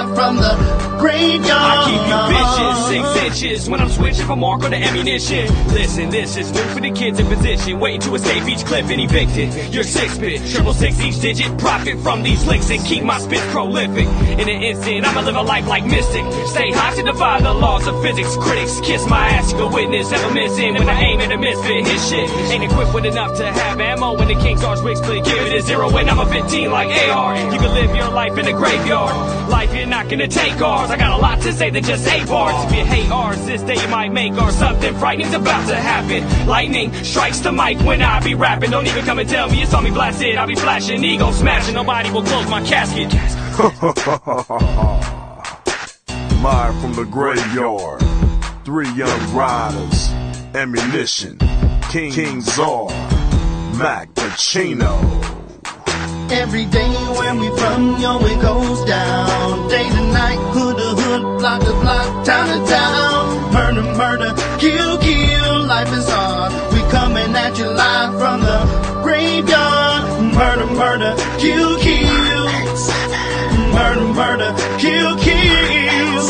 live from the graveyard. I keep you vicious, 6 inches when I'm switching from mark to ammunition. Listen, this is new for the kids in position, waiting to escape each clip and evicted. You're 6-bit, 666 each digit, profit from these licks and keep my spit prolific. In an instant, I'ma live a life like Mystic. Stay high to defy the laws of physics. Critics kiss my ass, you can witness, ever missing when I aim at a misfit. His shit ain't equipped with enough to have ammo. When the King Stars wig split, give it a 0 and I'm a 15 like AR. You can live your life in the graveyard. Life, you're not gonna take ours. I got a lot to say that just 8 bars. If you hate ours, this day you might make ours. Something frightening's about to happen. Lightning strikes the mic when I be rapping. Don't even come and tell me you saw me blasted. I'll be flashing, ego smashing. Nobody will close my casket. Live from the graveyard, 3 young riders, ammunition, King Czar, Mac Pacino. Every day where we from, yo, it goes down. Day to night, hood to hood, block to block, town to town. Murder, murder, kill, kill, life is hard. We coming at you live from the graveyard. Murder, murder, kill, kill. Murder, murder, kill, kill.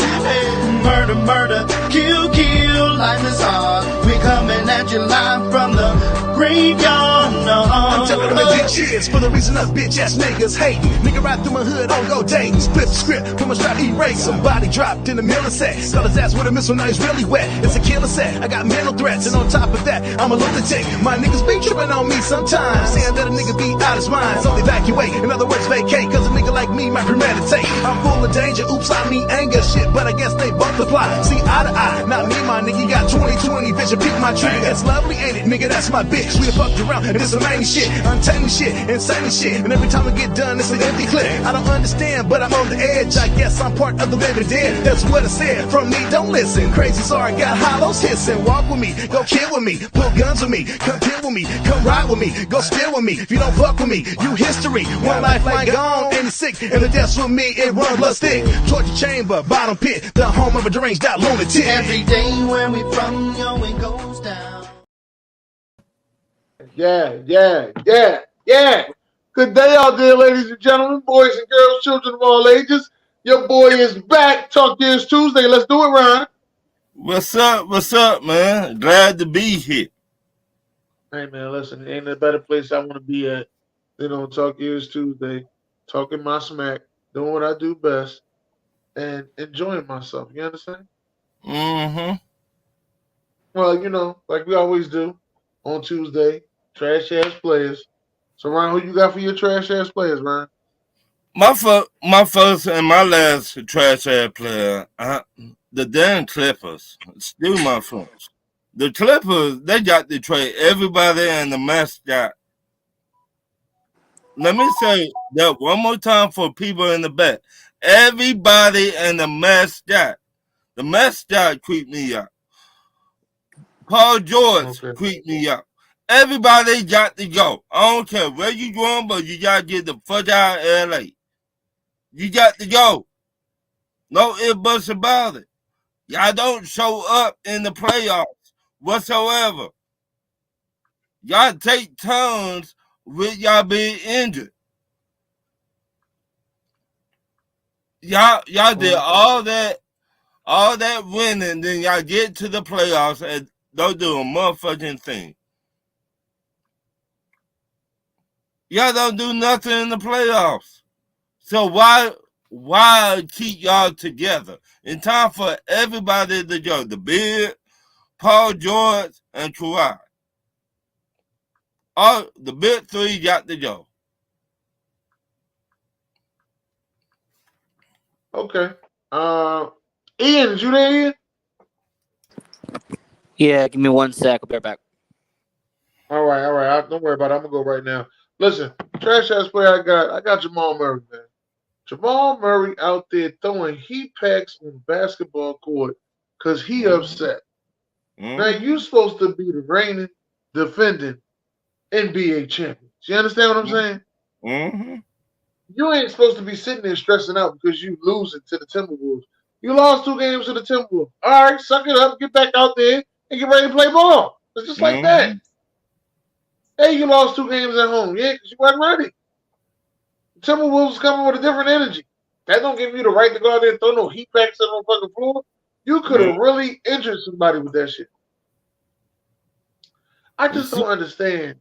Murder, murder, kill, kill, life is hard. We coming at you live from the graveyard. I'm telling them it cheers for the reason us bitch ass niggas hating. Nigga right through my hood on go dating. Split the script from a strap erase. Somebody dropped in the middle of sex. Got his ass with a missile, now he's really wet. It's a killer set. I got mental threats, and on top of that, I'm a lunatic. My niggas be tripping on me sometimes, saying that a nigga be out his mind. So evacuate, in other words, vacate. Cause a nigga like me might premeditate. I'm full of danger, oops, I mean anger. Shit, but I guess they both apply. See eye to eye, not me, my nigga. You got 20/20 vision, peep my trigger. It's lovely, ain't it? Nigga, that's my bitch. We done fucked around, and this some main shit. Untamed shit, insane shit. And every time I get done, it's an empty clip. I don't understand, but I'm on the edge. I guess I'm part of the living dead. That's what I said. From me, don't listen. Crazy sorry, got hollows hissing. Walk with me, go kill with me. Pull guns with me, come kill with me. Come ride with me, go steal with me. If you don't fuck with me, you history. One lifeline gone, and it's sick. And the death's with me, it run blood stick. Torture chamber, bottom pit, the home of a deranged out lunatic. Every day where we from, yo, it goes down. Yeah. Good day out there, ladies and gentlemen, boys and girls, children of all ages. Your boy is back. Talk to us Tuesday. Let's do it, Ron. What's up, man? Glad to be here. Hey, man, listen, ain't a better place I want to be at than on Talk Years Tuesday, talking my smack, doing what I do best, and enjoying myself. You understand? Mm-hmm. Well, you know, like we always do on Tuesday, trash-ass players. So, Ron, who you got for your trash-ass players, Ron? My first and my last trash-ass player, the damn Clippers. Still my friends. The Clippers, they got to trade everybody and the mascot. Let me say that one more time for people in the back. Everybody and the mascot. The mascot creeped me out. Paul George creeped me out. Everybody got to go. I don't care where you going, but you got to get the fuck out of LA. You got to go. No ifs, buts about it. Y'all don't show up in the playoffs whatsoever. Y'all take turns with y'all being injured. Y'all did all that winning, then y'all get to the playoffs and don't do a motherfucking thing. Y'all don't do nothing in the playoffs. So why keep y'all together? In time for everybody to go. The Beard, Paul George, and Kawhi. All the big three got to go. Okay. Ian, is you there, Ian? Yeah, give me 1 sec. I'll be right back. All right. Don't worry about it. I'm gonna go right now. Listen, trash ass player I got Jamal Murray, man. Jamal Murray out there throwing heat packs on basketball court because he upset. Now you supposed to be the reigning, defending NBA champions. You understand what I'm saying? Mm-hmm. You ain't supposed to be sitting there stressing out because you losing to the Timberwolves. You lost 2 games to the Timberwolves. All right, suck it up, get back out there, and get ready to play ball. It's just like that. Hey, you lost 2 games at home. Yeah, because you weren't ready. The Timberwolves coming with a different energy. That don't give you the right to go out there and throw no heat packs on the fucking floor. You could have really injured somebody with that shit. I just don't understand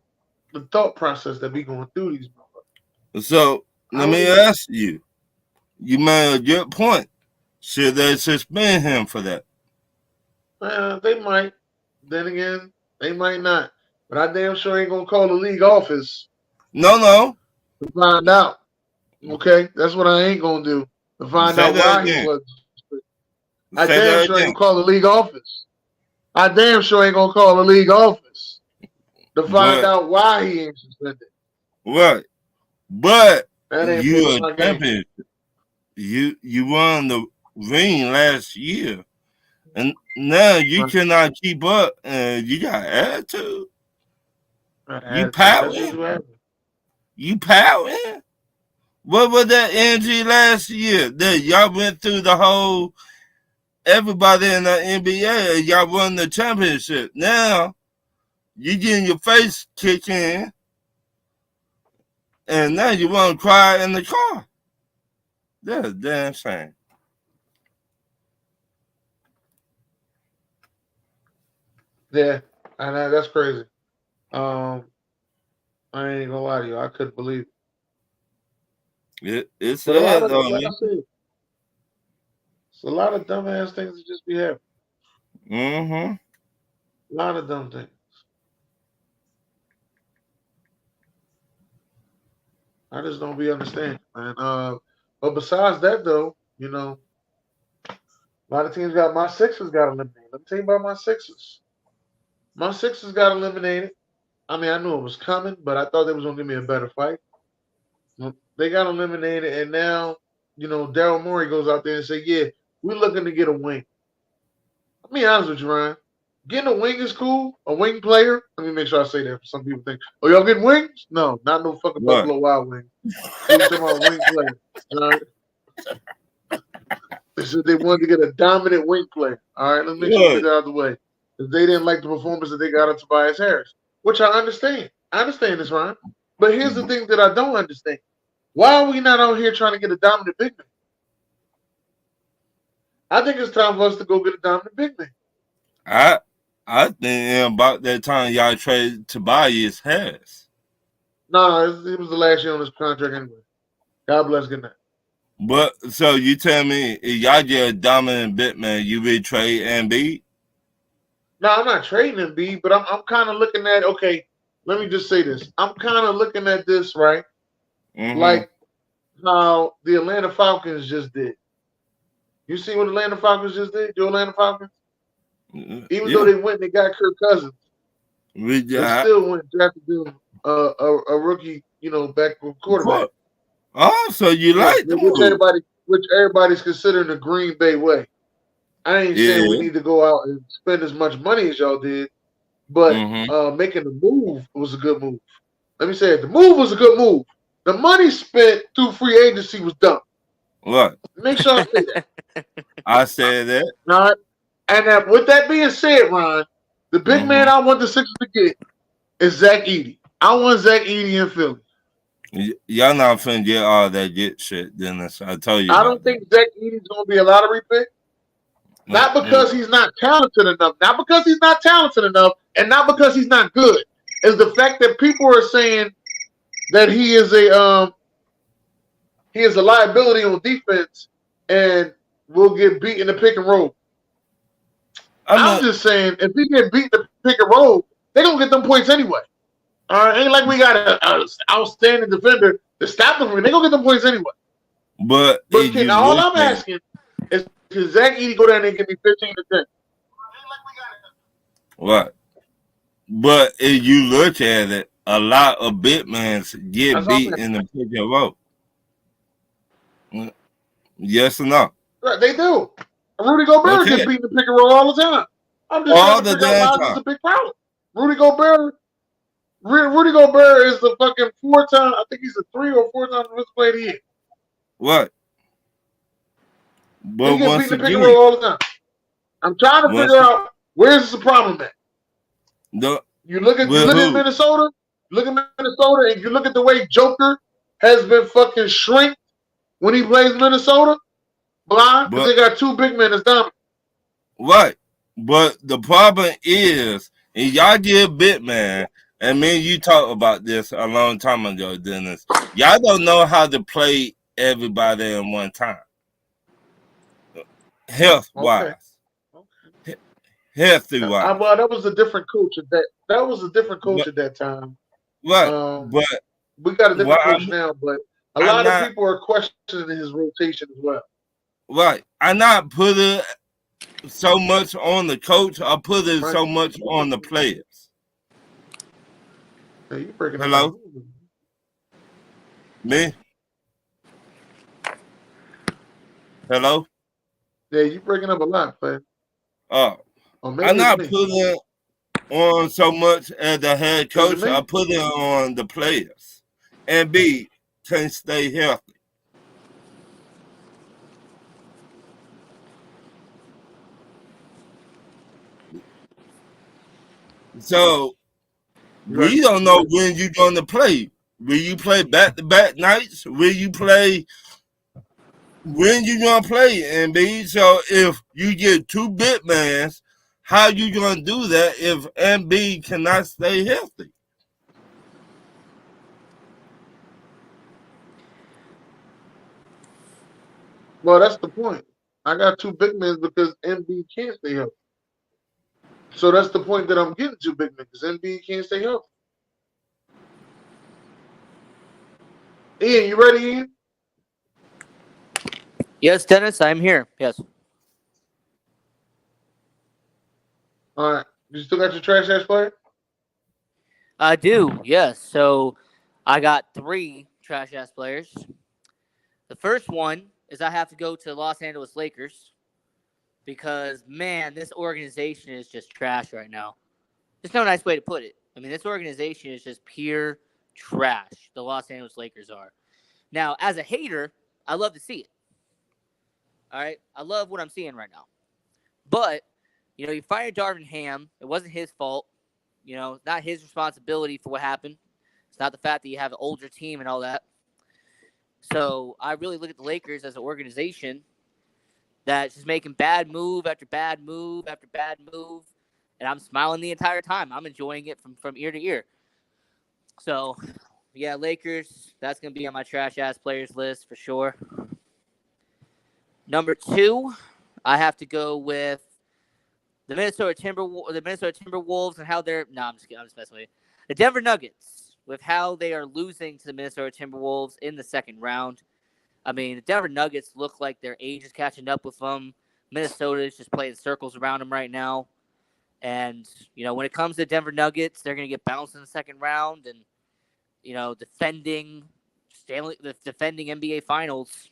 the thought process that be going through these motherfuckers. So let me ask you. You made a good point. Should they suspend him for that? They might. Then again, they might not. But I damn sure ain't gonna call the league office. No. To find out. Okay, that's what I ain't gonna do. To find out why he was. I damn sure ain't gonna call the league office. I damn sure ain't gonna call the league office to find out why he ain't suspended. Right. But you a champion. You won the ring last year. And now you cannot keep up and you got attitude. You pouting. You pouting. What was that energy last year? That y'all went through the whole everybody in the NBA, y'all won the championship. Now you getting your face kicked in, and now you want to cry in the car. That's a damn shame. Yeah, and that's crazy. I ain't gonna lie to you. I couldn't believe it. It's sad, though. It's a lot of dumbass things that just be happening. Mm-hmm. A lot of dumb things. I just don't be understanding, man. But besides that, though, you know, a lot of teams got my Sixers got eliminated. Let me tell you about my Sixers. My Sixers got eliminated. I mean, I knew it was coming, but I thought they was gonna give me a better fight. They got eliminated, and now, you know, Daryl Morey goes out there and say, "Yeah, we're looking to get a wing." I'll be honest with you, Ryan. Getting a wing is cool. A wing player. Let me make sure I say that. Some people think, "Oh, y'all getting wings?" No, not no fucking Buffalo Wild Wings. They talking about wing player. All right. They said they wanted to get a dominant wing player. All right, let's make sure we get that out of the way. Because they didn't like the performance that they got of Tobias Harris, which I understand. I understand this, Ryan. But here's the thing that I don't understand. Why are we not out here trying to get a dominant big man? I think it's time for us to go get a dominant big man. I think about that time y'all traded Tobias Harris. No, it was the last year on his contract anyway. God bless, good night. But so you tell me if y'all get a dominant big man, you would trade Embiid? No, I'm not trading Embiid, but I'm kind of looking at, okay, let me just say this. I'm kind of looking at this, right? Mm-hmm. Like how the Atlanta Falcons just did. You see what the Atlanta Falcons just did? The Atlanta Falcons? Even though they went and they got Kirk Cousins, they still went and drafted them a rookie, you know, back quarterback. Oh, so you like the move. Which everybody's considering the Green Bay way. I ain't saying we need to go out and spend as much money as y'all did, but making the move was a good move. Let me say it. The move was a good move. The money spent through free agency was dumb. What? Make sure I say that. I said that. All right. And with that being said, Ron, the big man I want the Sixers to get is Zach Edey. I want Zach Edey in Philly. Y'all not finna get all that get shit, Dennis. I told you. I don't think Zach Edey's gonna be a lottery pick. Not because he's not talented enough, not because he's not talented enough, and not because he's not good. Is the fact that people are saying that he is a liability on defense and will get beat in the pick and roll. I'm just saying, if he get beat in the pick and roll, they're gonna get them points anyway. All right, ain't like we got an outstanding defender to stop them from it. They're gonna get them points anyway. But all I'm asking is, can Zach Edey go down there and give me 15 to 10? What? But if you look at it, a lot of big men get beat in the pick and roll. Yes or no? Right, they do. Rudy Gobert gets beat in the pick and roll all the time. I'm just trying to figure out why this is a big problem. Rudy Gobert is the fucking 4-time. I think he's a 3 or 4-time defensive player of the year. What? But he gets beat in the pick and roll all the time. I'm trying to figure out where's the problem at. You look at Minnesota. Look at Minnesota, and you look at the way Joker has been fucking shrinked when he plays Minnesota, blind, because they got two big men that's dominant. Right. But the problem is, and y'all get bit, man, and me and you talked about this a long time ago, Dennis. Y'all don't know how to play everybody in one time. Health-wise. Okay. Healthy-wise. Well, that was a different coach at that. That was a different coach at that time. Right. But we got a different coach now, but a lot of people are questioning his rotation as well. Right. I'm not putting so much on the coach. I put it so much on the players. Hey, you breaking Hello? Me? Hello? Yeah, you breaking up a lot, player. Oh. I'm not putting on so much as the head coach. I put it on the players. And B, can stay healthy. So we don't know when you're going to play. Will you play back-to-back nights? Will you play when you going to play, MB? So if you get two big mans, how you going to do that if MB cannot stay healthy? Well, that's the point. I got two big men because MB can't stay healthy. So that's the point that I'm getting to, big men, because MB can't stay healthy. Ian, you ready, Ian? Yes, Dennis, I'm here. Yes. All right. You still got your trash ass player? I do, yes. So I got 3 trash ass players. The first one is I have to go to Los Angeles Lakers because, man, this organization is just trash right now. There's no nice way to put it. I mean, this organization is just pure trash. The Los Angeles Lakers are. Now, as a hater, I love to see it. All right? I love what I'm seeing right now. But, you fired Darvin Ham. It wasn't his fault. Not his responsibility for what happened. It's not the fact that you have an older team and all that. So I really look at the Lakers as an organization that's just making bad move after bad move after bad move. And I'm smiling the entire time. I'm enjoying it from ear to ear. So, yeah, Lakers, that's going to be on my trash-ass players list for sure. Number 2, I have to go with the Minnesota Timberwolves and how they're – no, I'm just messing with you. The Denver Nuggets with how they are losing to the Minnesota Timberwolves in the second round. I mean, the Denver Nuggets look like their age is catching up with them. Minnesota is just playing circles around them right now. And, when it comes to Denver Nuggets, they're going to get bounced in the second round. And, defending NBA Finals,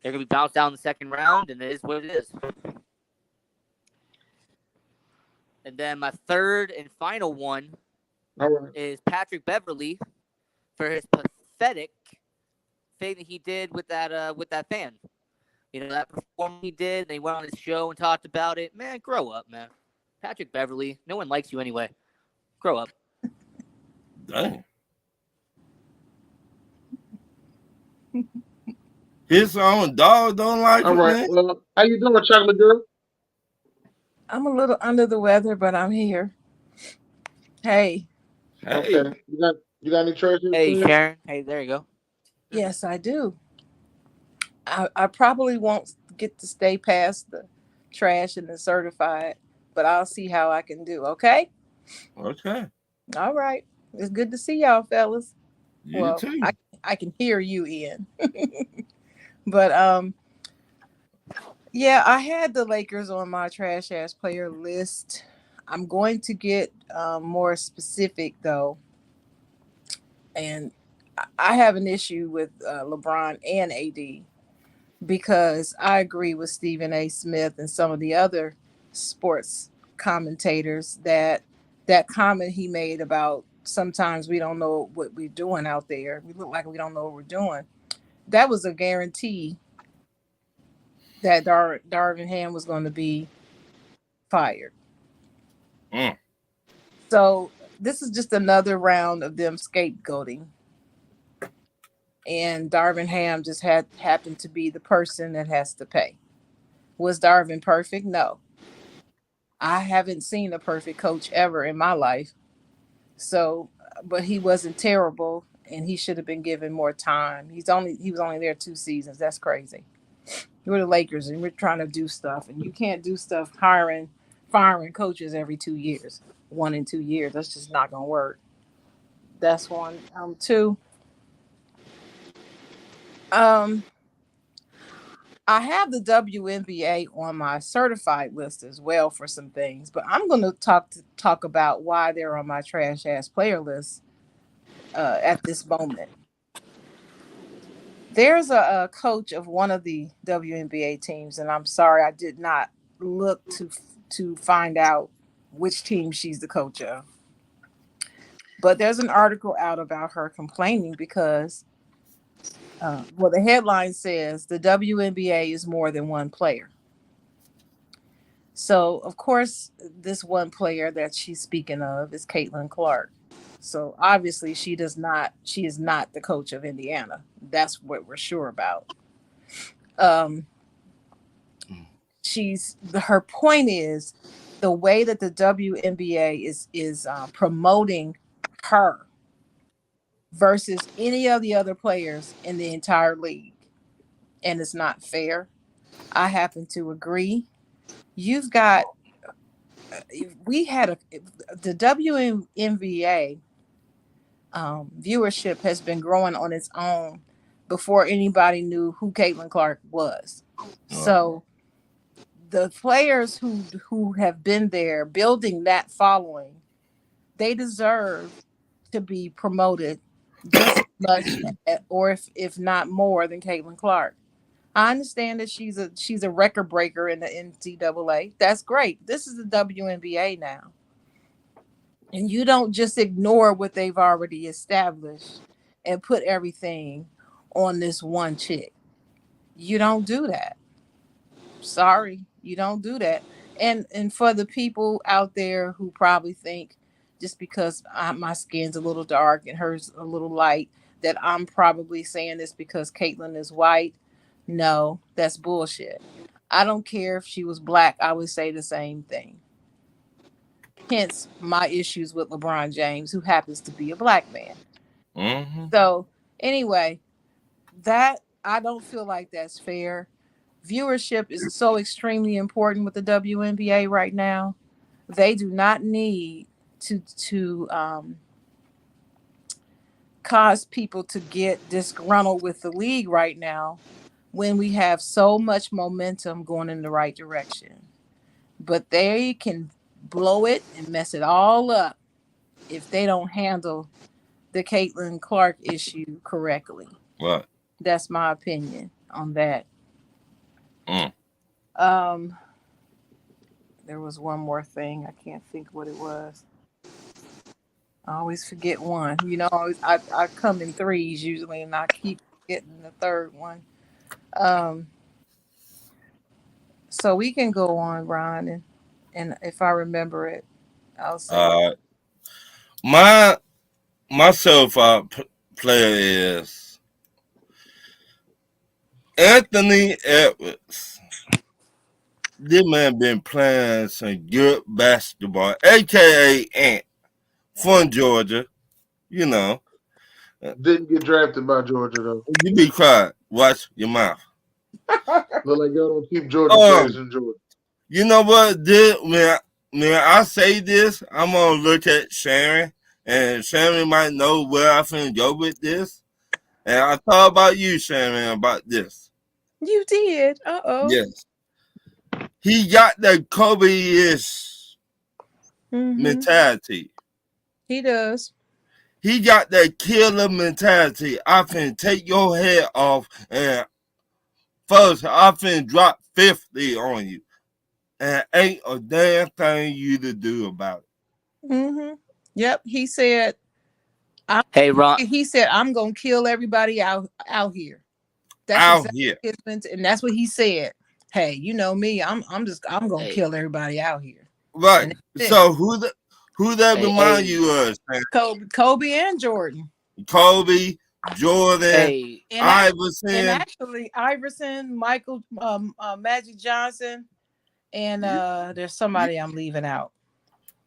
they're going to be bounced down in the second round, and it is what it is. And then my third and final one is Patrick Beverley for his pathetic thing that he did with that fan. That performance he did, and he went on his show and talked about it. Man, grow up, man. Patrick Beverley, no one likes you anyway. Grow up. Dang. His own dog don't like him, man. Well, how you doing, chocolate girl? I'm a little under the weather, but I'm here. Hey. Okay. You got any trash? Hey, Sharon. Hey, there you go. Yes, I do. I probably won't get to stay past the trash and the certified, but I'll see how I can do. Okay. Okay. All right. It's good to see y'all, fellas. You too. I can hear you, Ian. But yeah, I had the Lakers on my trash ass player list. I'm going to get more specific though, and I have an issue with LeBron and AD because I agree with Stephen A. Smith and some of the other sports commentators that comment he made about sometimes we don't know what we're doing out there. We look like we don't know what we're doing. That was a guarantee that Darvin Ham was going to be fired. So this is just another round of them scapegoating. and Darvin Ham just happened to be the person that has to pay. Was Darvin perfect? No. I haven't seen a perfect coach ever in my life. So, but he wasn't terrible, and he should have been given more time. He was only there 2 seasons. That's crazy. We're the Lakers, and we're trying to do stuff, and you can't do stuff firing coaches every 2 years, 1 in 2 years. That's just not gonna work. That's one. Two. Um, I have the WNBA on my certified list as well for some things, but I'm going to talk about why they're on my trash ass player list at this moment. There's a coach of one of the WNBA teams, and I'm sorry I did not look to find out which team she's the coach of. But there's an article out about her complaining because, well, the headline says the WNBA is more than one player. So, of course, this one player that she's speaking of is Caitlin Clark. So, obviously, she is not the coach of Indiana. That's what we're sure about. Her point is the way that the WNBA is promoting her versus any of the other players in the entire league, and it's not fair. I happen to agree. You've got the WNBA viewership has been growing on its own before anybody knew who Caitlin Clark was. So the players who have been there building that following, they deserve to be promoted just as much or if not more than Caitlin Clark. I understand that she's a record breaker in the NCAA. That's great. This is the WNBA now. And you don't just ignore what they've already established and put everything on this one chick. You don't do that. Sorry, you don't do that. And for the people out there who probably think just because my skin's a little dark and hers a little light, that I'm probably saying this because Caitlin is white. No, that's bullshit. I don't care if she was black. I would say the same thing. Hence my issues with LeBron James, who happens to be a black man. Mm-hmm. So anyway, that I don't feel like that's fair. Viewership is so extremely important with the WNBA right now. They do not need to cause people to get disgruntled with the league right now when we have so much momentum going in the right direction. But they can blow it and mess it all up if they don't handle the Caitlin Clark issue correctly. Right. That's my opinion on that. There was one more thing. I can't think what it was. I always forget one. You know, I come in threes usually, and I keep getting the third one. So we can go on, Ron, and if I remember it, I'll say. My certified player is Anthony Edwards. This man been playing some good basketball, aka Ant from Georgia. You know. Didn't get drafted by Georgia though. You be quiet. Watch your mouth. Look like y'all don't keep Georgia players in Georgia. You know what? When I say this, I'm gonna look at Sharon, and Sharon might know where I finna go with this. And I thought about you, Sharon, about this. You did. Uh-oh. Yes. He got that Kobe-ish mentality. He does. He got that killer mentality. I finna take your head off, and first I finna drop 50 on you. And ain't a damn thing you to do about it. Yep. He said, "Hey, Ron." He said, "I'm gonna kill everybody out here." That's out here, and that's what he said. Hey, you know me. I'm gonna kill everybody out here. Right. So who that remind you of? Kobe and Jordan. Kobe, Jordan, Hey, And Iverson. actually, Iverson, Michael, Magic Johnson, and there's somebody I'm leaving out.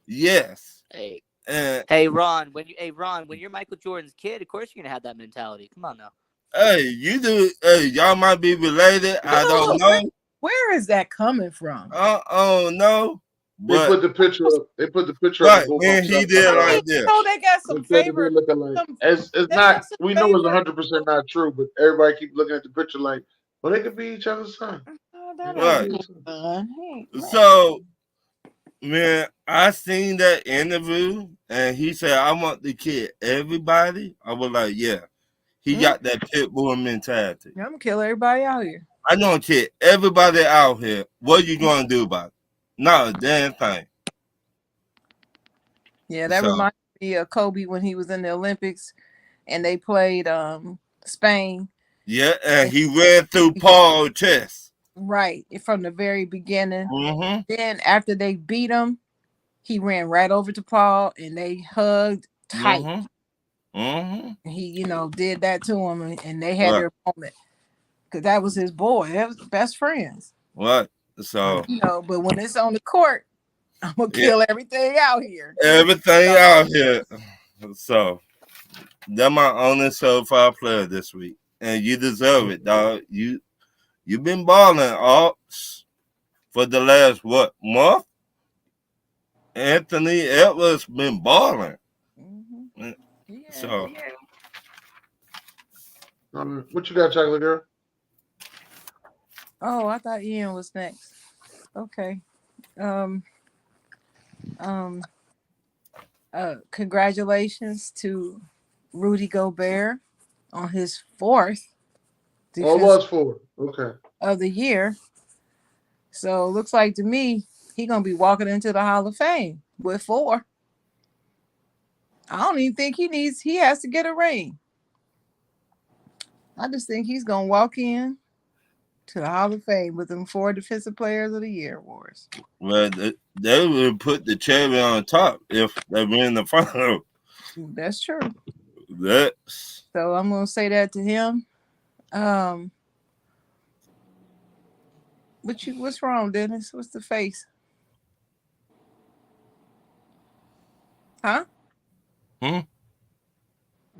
Yes. hey, And Ron. When you're Michael Jordan's kid, of course you're gonna have that mentality. Come on now. hey, you do. Hey, y'all might be related. I don't know. Where is that coming from? Oh no. They But put the picture up. They put the picture up right of both when of them he side did by like side. this. They got some They said they favorite. look alike. It's They not. got some We know it's favorite. 100% not true, but everybody keep looking at the picture like, well, they could be each other's son. That ain't Right. his son. So man, I seen that interview and he said, I want to kill everybody. I was like, yeah. He got that pit bull mentality. I'm gonna kill everybody out here. I don't kill everybody out here. What you gonna do about it? Not a damn thing. Yeah, that reminds me of Kobe when he was in the Olympics and they played Spain. Yeah, and he ran through Paul's chest. Right, from the very beginning. Mm-hmm. Then after they beat him, he ran right over to Paul and they hugged tight. Mm-hmm. Mm-hmm. He, did that to him and they had their moment. Because that was his boy. That was best friends. What? So but when it's on the court, I'm gonna kill everything out here. Everything out here. So they're my only certified player this week. And you deserve it, dog. You've been balling all for the last month? Anthony Edwards been balling. Mm-hmm. Yeah. So what you got, Chocolate Girl? Oh, I thought Ian was next. Okay. Congratulations to Rudy Gobert on his 4th Oh, it was 4. Okay. of the year. So looks like to me he gonna be walking into the Hall of Fame with 4. I don't even think he has to get a ring. I just think he's gonna walk in to the Hall of Fame with them 4 Defensive Players of the Year awards. well, they would put the cherry on top if they win the final. That's true. So I'm gonna say that to him. What's wrong, Dennis? What's the face? Huh?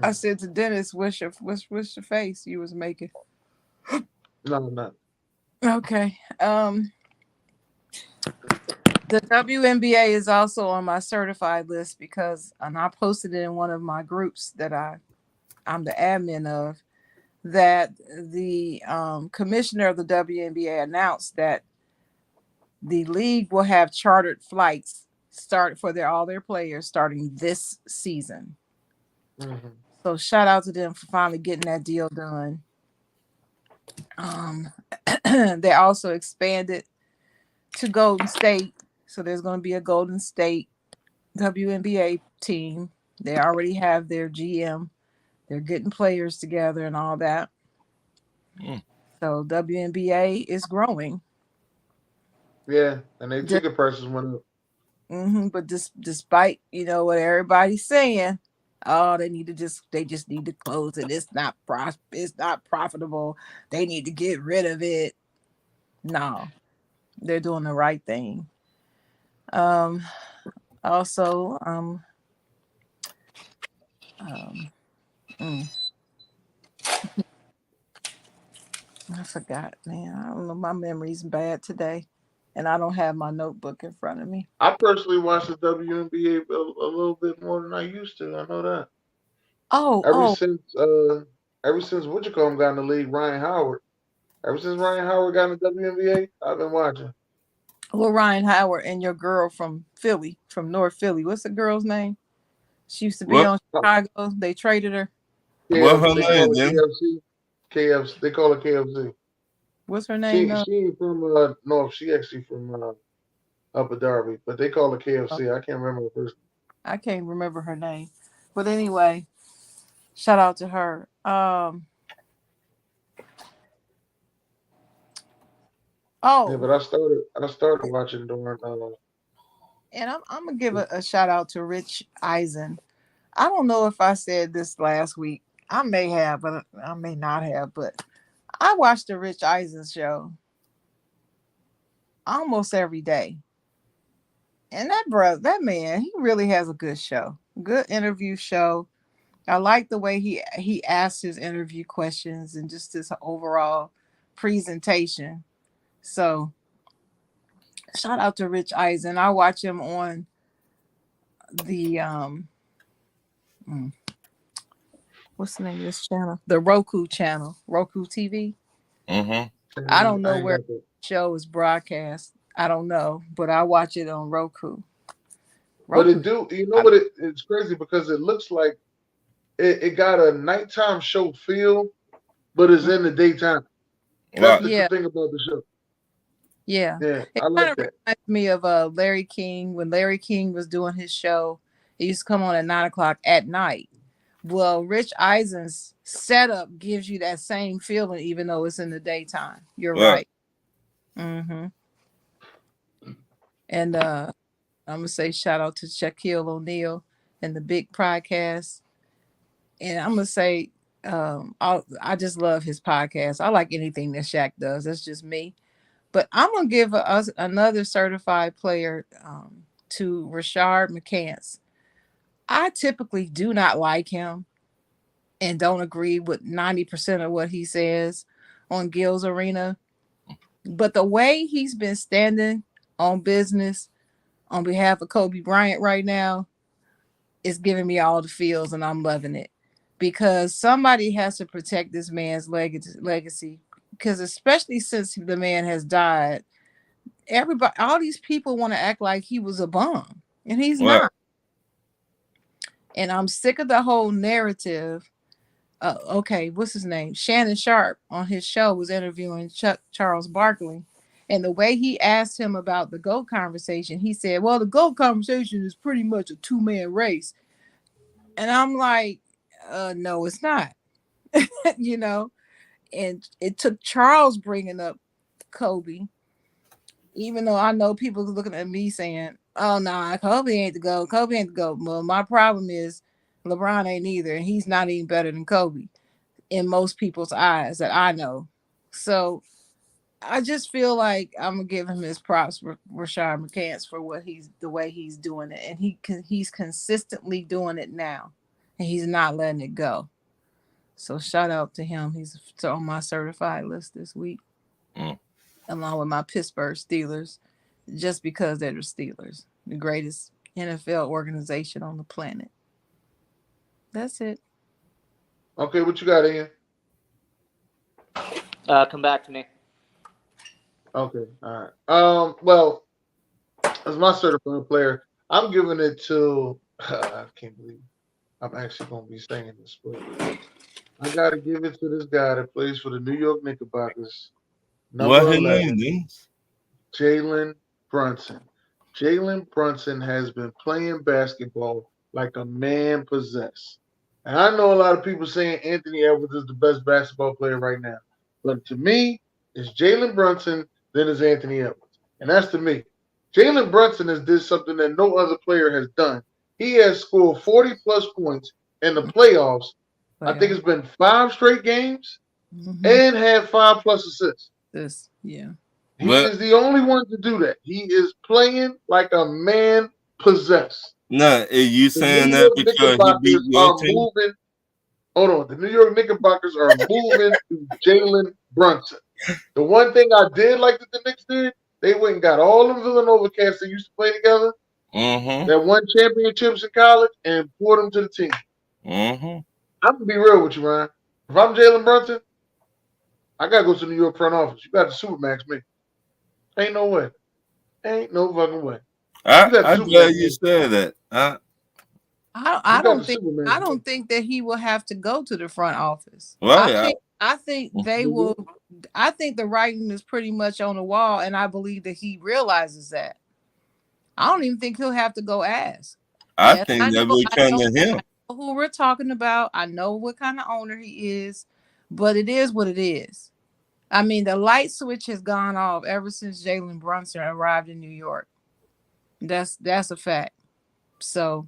I said to Dennis, what's your face you was making? No, I'm not. Okay. The WNBA is also on my certified list and I posted it in one of my groups that I'm the admin of, that the commissioner of the WNBA announced that the league will have chartered flights start for all their players starting this season. Mm-hmm. So shout out to them for finally getting that deal done. They also expanded to Golden State. So there's going to be a Golden State WNBA team. They already have their GM. They're getting players together and all that. So WNBA is growing. Yeah, and their ticket prices went up. Mm-hmm, but despite what everybody's saying, they just need to close it. It's not profitable. They need to get rid of it. No, they're doing the right thing. Also, I forgot, man. I don't know. My memory's bad today, and I don't have my notebook in front of me. I personally watched the WNBA a little bit more than I used to. I know that. Ever since what you call him got in the league, Ryan Howard. Ever since Ryan Howard got in the WNBA, I've been watching. Well, Ryan Howard and your girl from Philly, from North Philly. What's the girl's name? She used to be on Chicago. They traded her. What's her name, KFC. They call her KFC. What's her name? She ain't from North. She actually from Upper Darby, but they call her KFC. I can't remember her first name. I can't remember her name. But anyway, shout out to her. Yeah, but I started watching during and I'm gonna give a shout out to Rich Eisen. I don't know if I said this last week, I may have, but I may not have. But I watch the Rich Eisen show almost every day. And that man, he really has a good show. Good interview show. I like the way he asks his interview questions and just his overall presentation. So shout out to Rich Eisen. I watch him on the mm, what's the name of this channel? The Roku channel, Roku TV. I don't know where the show is broadcast. I don't know, but I watch it on Roku. But it's crazy because it looks like it got a nighttime show feel, but it's in the daytime. That's the thing about the show. Yeah. It I like that. Reminds me of Larry King. When Larry King was doing his show, it used to come on at 9:00 at night. Well, Rich Eisen's setup gives you that same feeling, even though it's in the daytime. You're right. Mm-hmm. And I'm gonna say shout out to Shaquille O'Neal and the Big Podcast. And I'm gonna say I just love his podcast. I like anything that Shaq does. That's just me. But I'm gonna give us another certified player to Rashard McCants. I typically do not like him and don't agree with 90% of what he says on Gil's Arena. But the way he's been standing on business on behalf of Kobe Bryant right now is giving me all the feels, and I'm loving it. Because somebody has to protect this man's legacy. Because especially since the man has died, all these people want to act like he was a bum, and he's not. And I'm sick of the whole narrative. Okay, what's his name? Shannon Sharp on his show was interviewing Charles Barkley, and the way he asked him about the GOAT conversation, he said, "Well, the GOAT conversation is pretty much a two-man race," and I'm like, "No, it's not." You know, and it took Charles bringing up Kobe. Even though I know people looking at me saying, "Oh no, Kobe ain't the GOAT. Kobe ain't the GOAT." Well, my problem is LeBron ain't either, and he's not even better than Kobe in most people's eyes that I know. So I just feel like I'm gonna give him his props for Rashard McCants for the way he's doing it, and he's consistently doing it now, and he's not letting it go. So shout out to him. He's on my certified list this week. Along with my Pittsburgh Steelers, just because they're the Steelers, the greatest NFL organization on the planet. That's it. Okay, what you got, Ian? Come back to me. Okay, all right. Well, as my certified player, I'm giving it to. I can't believe I'm actually going to be saying this, but I got to give it to this guy that plays for the New York Knickerbockers. Number 11, Jalen Brunson. Jalen Brunson has been playing basketball like a man possessed. And I know a lot of people saying Anthony Edwards is the best basketball player right now. But to me, it's Jalen Brunson, then it's Anthony Edwards. And that's to me. Jalen Brunson has did something that no other player has done. He has scored 40-plus points in the playoffs. I think it's been 5 straight games and had 5-plus assists. He is the only one to do that. He is playing like a man possessed. No, are you saying that because he beat your team? Moving. Hold on. The New York Knickerbockers are moving to Jalen Brunson. The one thing I did like that the Knicks did, they went and got all them Villanova cats that used to play together that won championships in college and poured them to the team. I'm going to be real with you, Ryan. If I'm Jalen Brunson, I got to go to the New York front office. You got to supermax me. Ain't no way. Ain't no fucking way. I'm glad you said that. I don't think that he will have to go to the front office. I think they will. I think the writing is pretty much on the wall, and I believe that he realizes that. I don't even think he'll have to go ask. I think that will turn to him. I know who we're talking about. I know what kind of owner he is, but it is what it is. I mean, the light switch has gone off ever since Jalen Brunson arrived in New York. That's a fact. So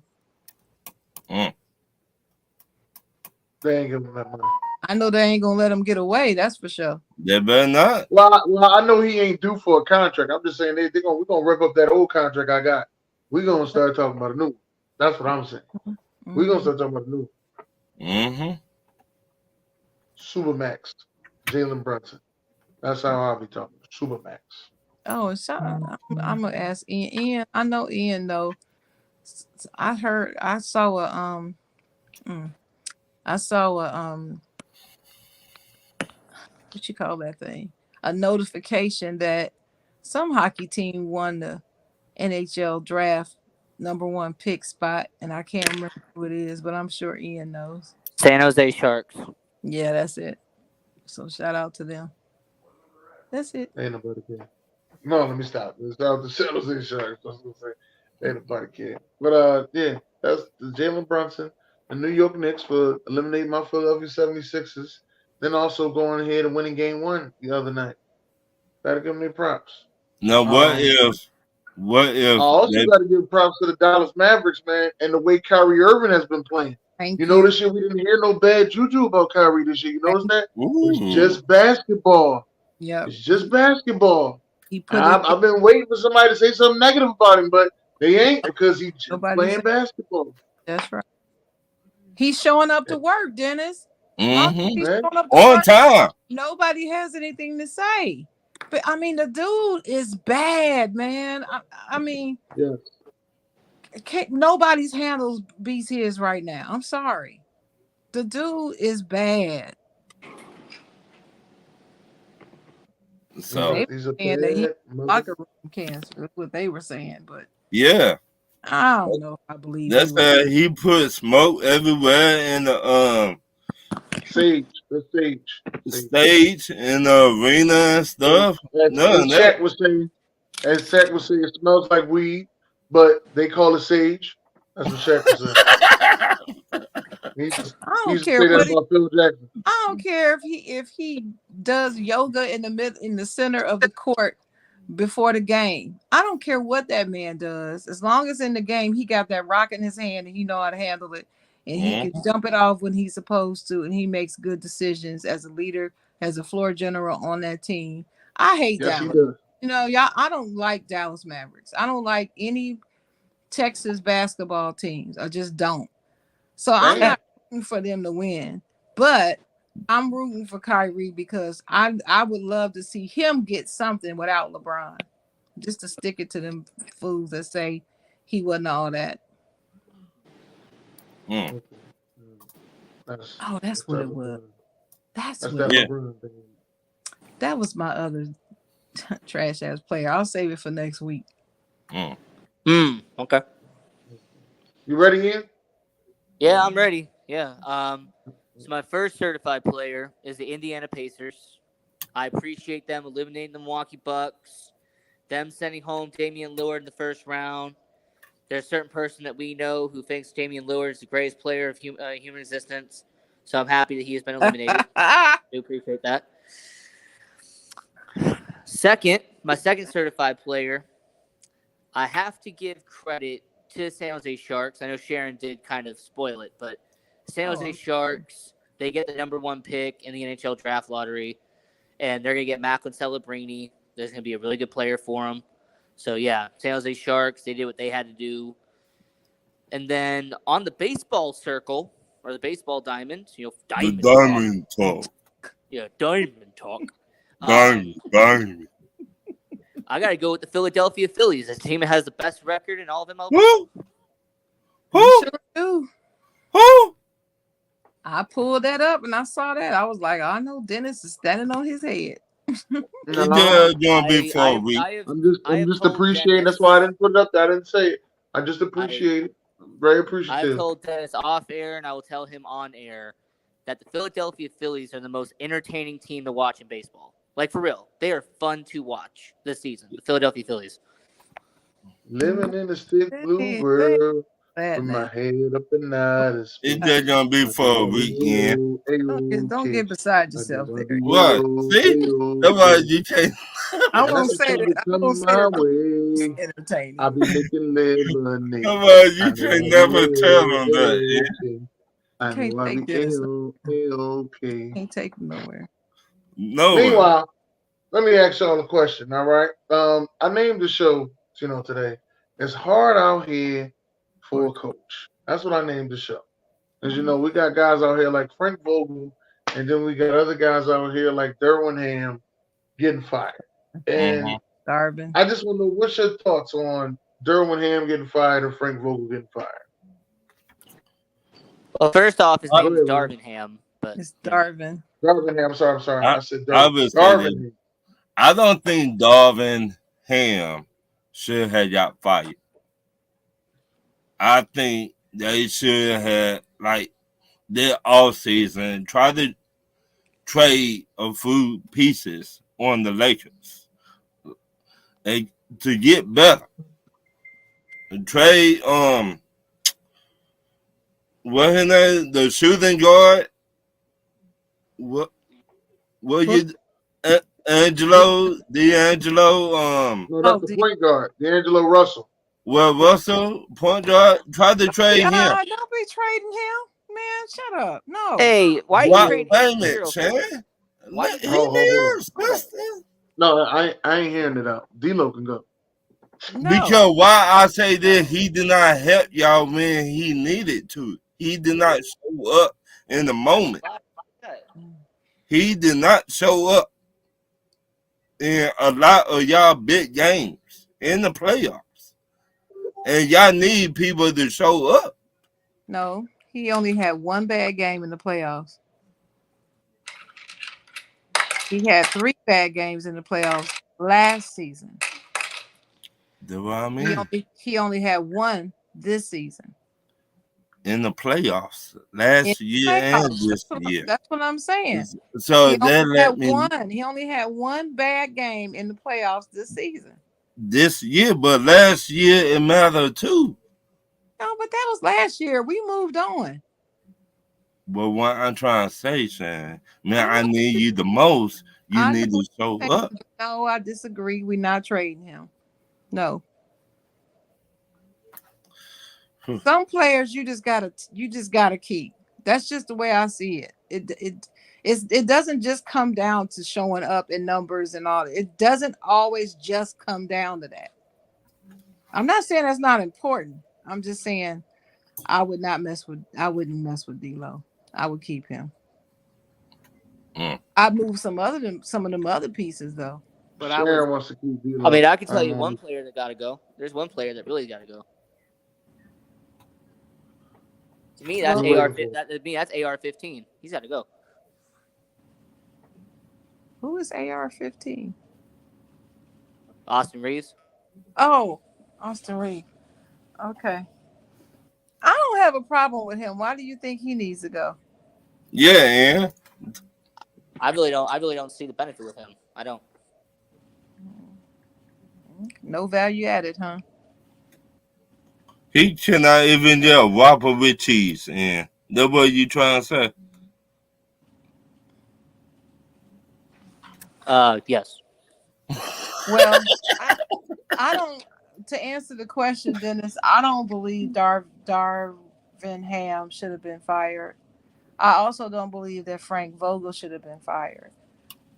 They ain't giving him that money. I know they ain't gonna let him get away. That's for sure. They better not. Well, I know he ain't due for a contract. I'm just saying we're gonna rip up that old contract I got. We're gonna start talking about a new one. That's what I'm saying. We're gonna start talking about a new one. Mm-hmm. Supermax, Jalen Brunson. That's how I'll be talking. Supermax. Oh, I'm gonna ask Ian. Ian, I know Ian though. I saw a what you call that thing? A notification that some hockey team won the NHL draft #1 pick spot, and I can't remember who it is, but I'm sure Ian knows. San Jose Sharks. Yeah, that's it. So shout out to them. That's it. Ain't nobody care. No, let me stop. Let's start with the San Jose Sharks. I was gonna say ain't nobody care. But yeah, that's the Jalen Brunson, the New York Knicks for eliminating my Philadelphia 76ers. Then also going ahead and winning game 1 the other night. Gotta give them their props. Now what if I also got to give props to the Dallas Mavericks, man, and the way Kyrie Irving has been playing. Thank you know, this year we didn't hear no bad juju about Kyrie this year. You notice that? It's just basketball. Yeah, it's just basketball. He put I've been waiting for somebody to say something negative about him, but they ain't because he's just playing basketball. That's right. He's showing up to work, Dennis. Mm-hmm. He's showing up to on work. time. Nobody has anything to say. But I mean, the dude is bad, man. I mean, yes. Nobody's handles beats his right now. I'm sorry. The dude is bad. So he's a bad locker room cancer. That's what they were saying, but yeah, I don't know if I believe that's how he put smoke everywhere in the stage in the arena and stuff. Shaq was saying, it smells like weed, but they call it sage. That's what Shaq was saying. I don't care what Phil Jackson. I don't care if he does yoga in the center of the court before the game. I don't care what that man does. As long as in the game he got that rock in his hand and he know how to handle it, and he can dump it off when he's supposed to, and he makes good decisions as a leader, as a floor general on that team. I hate Dallas. You know, y'all. I don't like Dallas Mavericks. I don't like any Texas basketball teams. I just don't. So I'm not rooting for them to win, but I'm rooting for Kyrie because I would love to see him get something without LeBron, just to stick it to them fools that say he wasn't all that. That's what it was. That was my other trash ass player. I'll save it for next week. Okay. You ready, Ian? Yeah, I'm ready. Yeah. So my first certified player is the Indiana Pacers. I appreciate them eliminating the Milwaukee Bucks, them sending home Damian Lillard in the first round. There's a certain person that we know who thinks Damian Lillard is the greatest player of human existence. So I'm happy that he has been eliminated. I do appreciate that. My second certified player, I have to give credit to the San Jose Sharks. I know Sharon did kind of spoil it, but San Jose Sharks, they get the #1 pick in the NHL draft lottery, and they're going to get Macklin Celebrini. There's going to be a really good player for them. So, yeah, San Jose Sharks, they did what they had to do. And then on the baseball circle, or the baseball diamond, diamond talk. Yeah, diamond talk. Diamond. I got to go with the Philadelphia Phillies. This team has the best record in all of MLB. Who? Sure do. Who? I pulled that up and I saw that. I was like, I know Dennis is standing on his head. I'm just appreciating. That's why I didn't put it up there. I didn't say it. I just appreciate it. Very appreciative. I told Dennis off air, and I will tell him on air that the Philadelphia Phillies are the most entertaining team to watch in baseball. Like, for real. They are fun to watch this season, the Philadelphia Phillies. Living in a stick blue world with my head up in night. It's just going to be for a weekend. Don't get beside yourself there. What? See? That's why you can't. I won't say it. I won't say it. Entertaining. I'll be making lemonade. Come on, you can't never tell them that. I Can't know I take be Dennis. A-okay. Can't take him nowhere. No. Meanwhile, let me ask y'all a question, all right? I named the show, today. It's hard out here for a coach. That's what I named the show. As you know, we got guys out here like Frank Vogel, and then we got other guys out here like Derwin Ham getting fired. And Darvin. I just want to know what's your thoughts on Derwin Ham getting fired and Frank Vogel getting fired? Well, first off, his name is ahead, Darvin Ham, but It's Darvin. Darvin Ham. I'm sorry. I said I Derwin. would say Darvin Ham. I don't think Darvin Ham should have got fired. I think they should have, like, their offseason, try to trade a few pieces on the Lakers and to get better. Trade what his name, the shooting guard. What you D'Angelo? No, that's the point guard, D'Angelo Russell. Well, Russell, point guard, tried to trade him. Don't be trading him, man. Shut up. No. Hey, why are you trading Wait a minute, Shan? No, I ain't hearing it out. D-Lo can go. No. Because why I say this, he did not help y'all when he needed to. He did not show up in the moment. He did not show up in a lot of y'all big games in the playoffs. And y'all need people to show up. No, he only had one bad game in the playoffs. He had 3 bad games in the playoffs last season. That's what I mean. He only had 1 this season. In the playoffs last year and this year. That's what I'm saying. So he only had 1 bad game in the playoffs this season. This year, but last year it mattered too. No, but that was last year. We moved on. But what I'm trying to say, Shan, man, I need you the most. You need to show up. No, I disagree. We're not trading him. No. Some players you just gotta keep. That's just the way I see it. It doesn't just come down to showing up in numbers and all. It doesn't always just come down to that. I'm not saying that's not important. I'm just saying I wouldn't mess with D-Lo. I would keep him. I'd move some of them other pieces though. But Sharon wants to keep D-Lo. I mean, I can tell you one player that gotta go. There's one player that really gotta go. To me, that's that's AR-15. He's got to go. Who is AR-15? Austin Reeves. Oh, Austin Reeves. Okay. I don't have a problem with him. Why do you think he needs to go? Yeah. I really don't see the benefit with him. I don't. No value added, huh? He cannot even get a Whopper with cheese. And that's what you trying to say? Yes. Well, I don't. To answer the question, Dennis, I don't believe Darvin Ham should have been fired. I also don't believe that Frank Vogel should have been fired.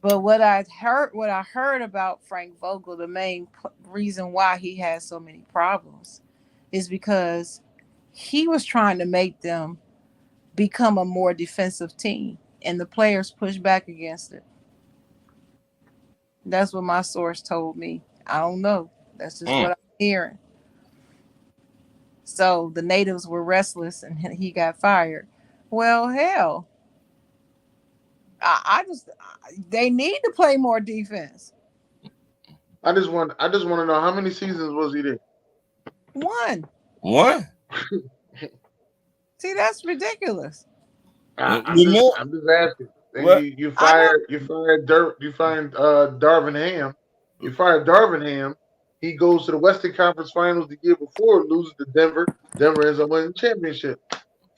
But what I heard about Frank Vogel, the main reason why he had so many problems is because he was trying to make them become a more defensive team, and the players pushed back against it. That's what my source told me. I don't know. That's just what I'm hearing. So the natives were restless, and he got fired. Well, hell, they need to play more defense. I just want to know how many seasons was he there? 1. What? See, that's ridiculous. I'm just asking. You fired Darvin Ham. You fired Darvin Ham. He goes to the Western Conference Finals the year before, loses to Denver. Denver ends up winning the championship.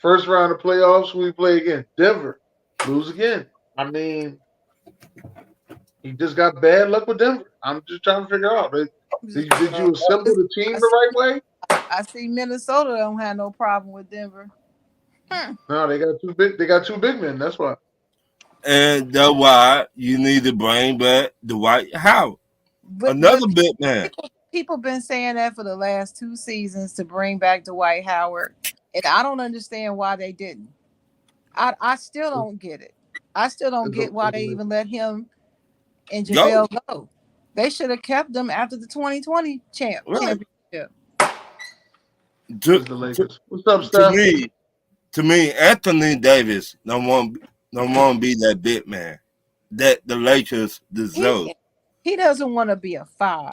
First round of playoffs, who we play again? Denver. Lose again. I mean, he just got bad luck with Denver. I'm just trying to figure out. Did you assemble the team the right way? I see Minnesota don't have no problem with Denver. No, they got two big. They got two big men. That's why. And that's why you need to bring back Dwight Howard, another big man. People been saying that for the last 2 seasons to bring back Dwight Howard, and I don't understand why they didn't. I still don't get it. I still don't get why they even let him and JaVale go. They should have kept them after the 2020 championship. What's up, Steph? To me, Anthony Davis don't want to be that big man that the Lakers deserve. He doesn't want to be a 5.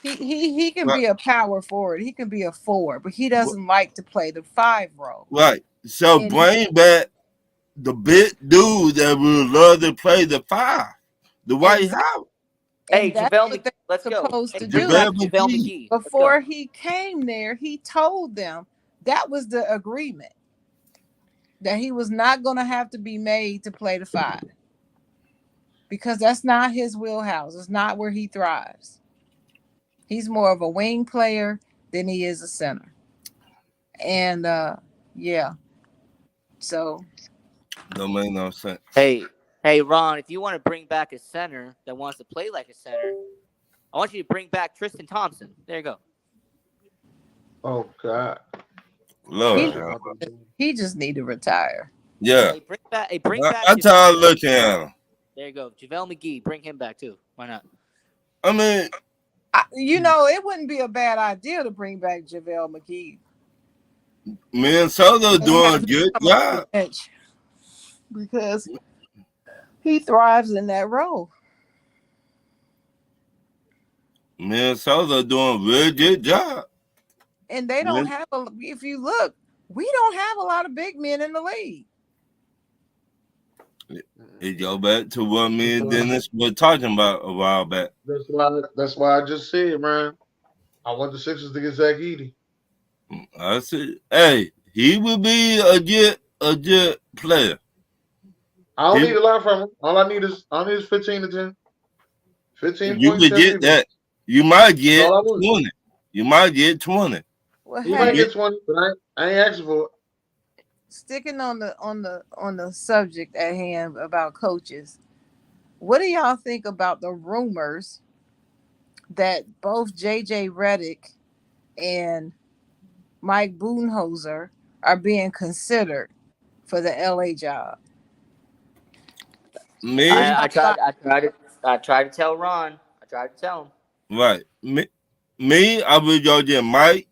He can be a power forward. He can be a 4, but he doesn't like to play the 5 role. Right. So bring back the big dude that would love to play the 5, the Dwight Howard. Hey, JaVale McGee, let's go. Supposed to do. JaVale McGee. Before he came there, he told them that was the agreement, that he was not going to have to be made to play the 5 because that's not his wheelhouse. It's not where he thrives. He's more of a wing player than he is a center. And so don't make no sense. Hey, Ron, if you want to bring back a center that wants to play like a center, I want you to bring back Tristan Thompson. There you go. Oh God, Lord, he just need to retire. Yeah, bring back. I'm tired of looking at him. There you go, JaVale McGee. Bring him back too. Why not? I mean, it wouldn't be a bad idea to bring back JaVale McGee. Minnesota doing a good job because he thrives in that role. Minnesota doing a really good job. And they don't have if you look, we don't have a lot of big men in the league. It go back to what me and Dennis were talking about a while back. That's why I just said, man, I want the Sixers to get Zach Edey. I said, hey, he would be a good player. I don't need a lot from him. All I need is 15 to 10. 15 you could get that. You might get 20. You might get 20. Well, you might get 20, but I ain't asking for it. Sticking on the subject at hand about coaches, what do y'all think about the rumors that both JJ Redick and Mike Budenholzer are being considered for the LA job? Me, I tried to tell Ron. I tried to tell him. Right. Me, I would go get Mike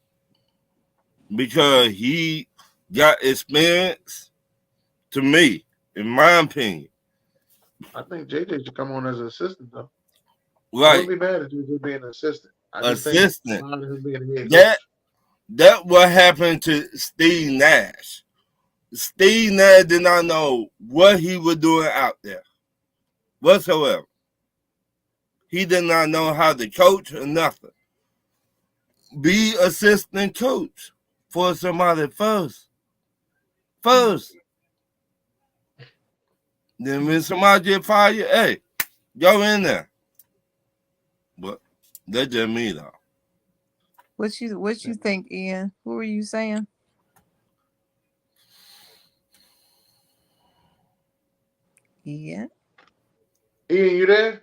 because he got experience. To me, in my opinion, I think JJ should come on as an assistant though. Right. It wouldn't be bad if JJ being an assistant. That what happened to Steve Nash. Steve Nash did not know what he was doing out there whatsoever. He did not know how to coach or nothing. Be assistant coach for somebody first. Then when somebody get fired, hey, go in there. But that's just me though. What you think, Ian? Who were you saying? Ian, you there?